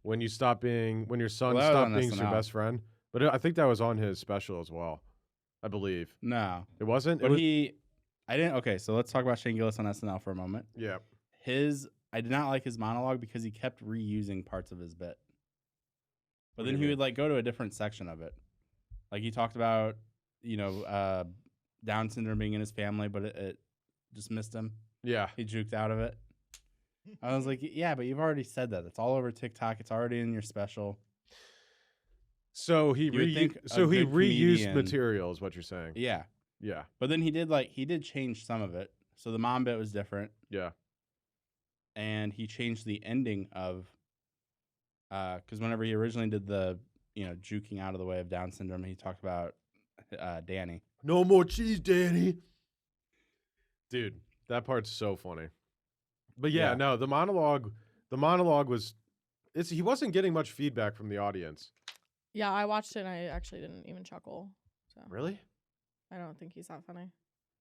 Well, that was stopped on being your SNL. best friend. But I think that was on his special as well. I believe No. it wasn't. But it was, I didn't. Okay, so let's talk about Shane Gillis on SNL for a moment. yeah. I did not like his monologue because he kept reusing parts of his bit. But What do then you he mean? would like go to a different section of it. Like he talked about, Down syndrome being in his family, but it just missed him. Yeah. He juked out of it. I was like, yeah, but you've already said that. It's all over TikTok. It's already in your special. So he You would think a he good reused comedian- material is what you're saying. Yeah. Yeah. But then he did change some of it. So the mom bit was different. Yeah. And he changed the ending of because whenever he originally did the juking out of the way of Down syndrome, he talked about Danny. No more cheese, Danny. Dude, that part's so funny. But yeah, Yeah. no, the monologue was he wasn't getting much feedback from the audience. Yeah, I watched it and I actually didn't even chuckle. So Really? I don't think he's that funny.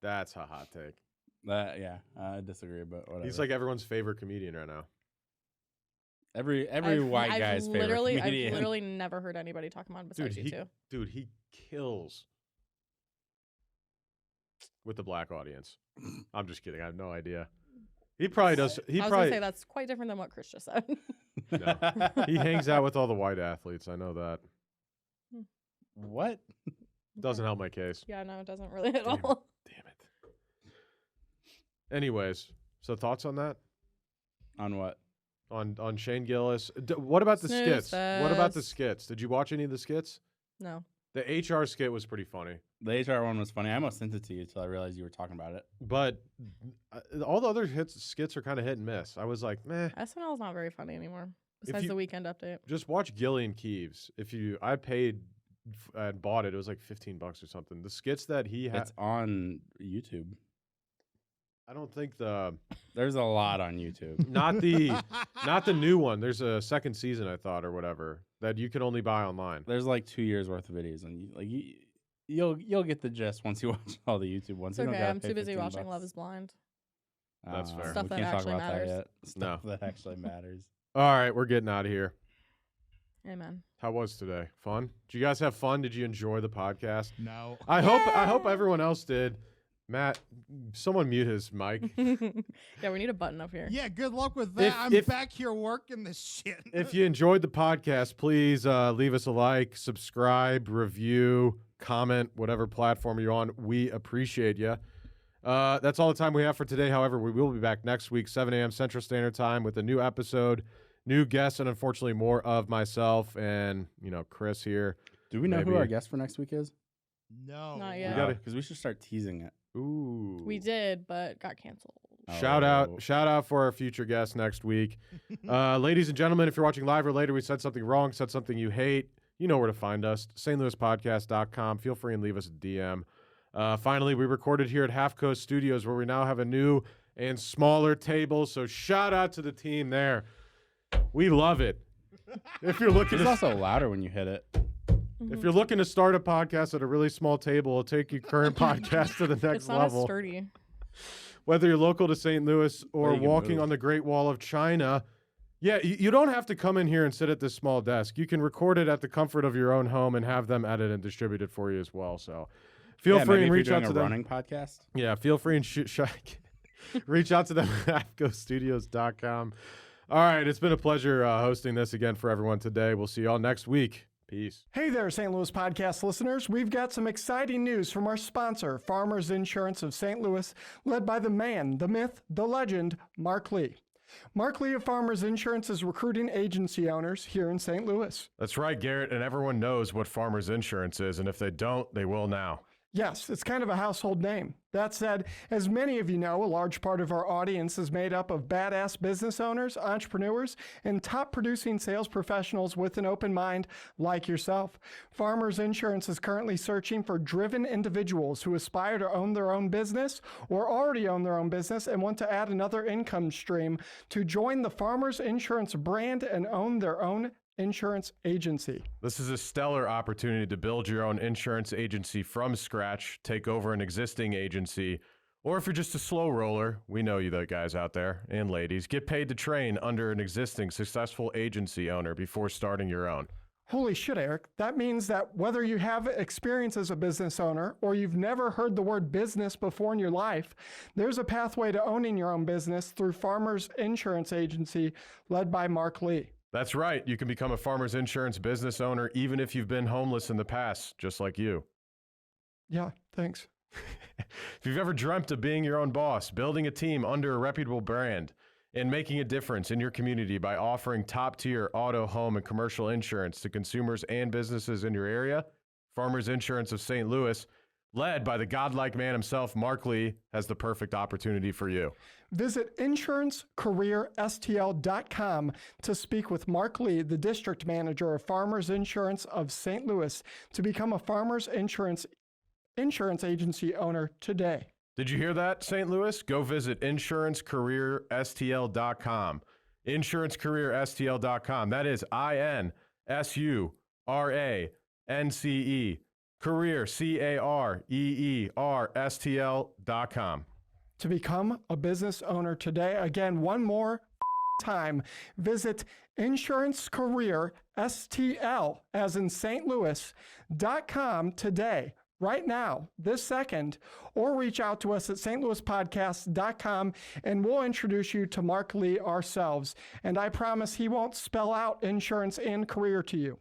That's a hot take. I disagree, but whatever. He's like everyone's favorite comedian right now. every white guy's favorite I've comedian. literally never heard anybody talk about him besides you two. Dude, he kills with the black audience. I'm just kidding. I have no idea. He probably does. He I was probably gonna say that's quite different than what Chris just said. he hangs out with all the white athletes. I know that. What? Doesn't help my case. Yeah, no, it doesn't really at Damn it. all. Damn it. Anyways, so thoughts on that? On what? On Shane Gillis? What about the Snooze skits? What about the fest. skits? Did you watch any of the skits? No. The HR skit was pretty funny, The HR one was funny. I almost sent it to you until I realized you were talking about it. but all the other skits are kind of hit and miss. I was like, meh. SNL is not very funny anymore. Besides you- the Weekend Update. Just watch Gillian Keeves. I paid and bought it. It was like $15 or something. The skits that he had, It's on YouTube. I don't think There's a lot on YouTube. not the new one. There's a second season, I thought, or whatever, that you can only buy online. There's like 2 years worth of videos, and you'll get the gist once you watch all the YouTube ones. It's You don't okay. gotta I'm pay too busy 15 watching bucks. Love is Blind. That's fair. Stuff We that can't talk actually about matters. that yet. Stuff No. that actually matters. All right, we're getting out of here. Amen. How was today? Fun? Did you guys have fun? Did you enjoy the podcast? No. I hope everyone else did. Matt, someone mute his mic. Yeah, we need a button up here. Yeah, good luck with that. I'm if- back here working this shit. If you enjoyed the podcast, please leave us a like, subscribe, review, comment, whatever platform you're on. We appreciate you. That's all the time we have for today. However, we will be back next week, 7 a.m. Central Standard Time, with a new episode, new guests, and unfortunately more of myself and Kris here. Do we know who Maybe. our guest for next week is? No. Not yet. gotta- Because we should start teasing it. Ooh. We did, but got canceled. Shout Oh. out for our future guest next week. Ladies and gentlemen, if you're watching live or later, we said something wrong, said something you hate, you know where to find us, stlouispodcast.com. Feel free and leave us a DM. Finally, we recorded here at Half Coast Studios, where we now have a new and smaller table, so shout out to the team there. We love it. If you're looking It's to, also louder when you hit it. if you're looking to start a podcast at a really small table, it'll take your current podcast to the next It's not level. as sturdy. Whether you're local to St. Louis or you can walking move. on the Great Wall of China, yeah, you don't have to come in here and sit at this small desk. You can record it at the comfort of your own home and have them edit and distribute it for you as well. So feel Yeah, free maybe and if reach you're out doing to a them. running podcast. Yeah, feel free and reach out to them at AppGoStudios.com. All right, it's been a pleasure hosting this again for everyone today. We'll see y'all next week. Peace. Hey there, St. Louis podcast listeners. We've got some exciting news from our sponsor, Farmers Insurance of St. Louis, led by the man, the myth, the legend, Mark Lee. Mark Lee of Farmers Insurance is recruiting agency owners here in St. Louis. That's right, Garrett, and everyone knows what Farmers Insurance is, and if they don't, they will now. Yes, it's kind of a household name. That said, as many of you know, a large part of our audience is made up of badass business owners, entrepreneurs, and top producing sales professionals with an open mind like yourself. Farmers Insurance is currently searching for driven individuals who aspire to own their own business or already own their own business and want to add another income stream to join the Farmers Insurance brand and own their own insurance agency. This is a stellar opportunity to build your own insurance agency from scratch, take over an existing agency, or if you're just a slow roller, we know you the guys out there and ladies, get paid to train under an existing successful agency owner before starting your own. Holy shit, Eric. That means that whether you have experience as a business owner or you've never heard the word business before in your life, there's a pathway to owning your own business through Farmers Insurance Agency led by Mark Lee. That's right. You can become a Farmers Insurance business owner even if you've been homeless in the past, just like you. Yeah, thanks. If you've ever dreamt of being your own boss, building a team under a reputable brand, and making a difference in your community by offering top-tier auto, home, and commercial insurance to consumers and businesses in your area, Farmers Insurance of St. Louis, led by the godlike man himself, Mark Lee, has the perfect opportunity for you. Visit insurancecareerstl.com to speak with Mark Lee, the district manager of Farmers Insurance of St. Louis, to become a Farmers Insurance agency owner today. Did you hear that, St. Louis? Go visit insurancecareerstl.com. Insurancecareerstl.com. That is INSURANCE, career, CAREERSTL.com. To become a business owner today, again, one more time, visit insurancecareerstl, as in St. Louis.com today. Right now, this second, or reach out to us at stlouispodcast.com and we'll introduce you to Mark Lee ourselves. And I promise he won't spell out insurance and career to you.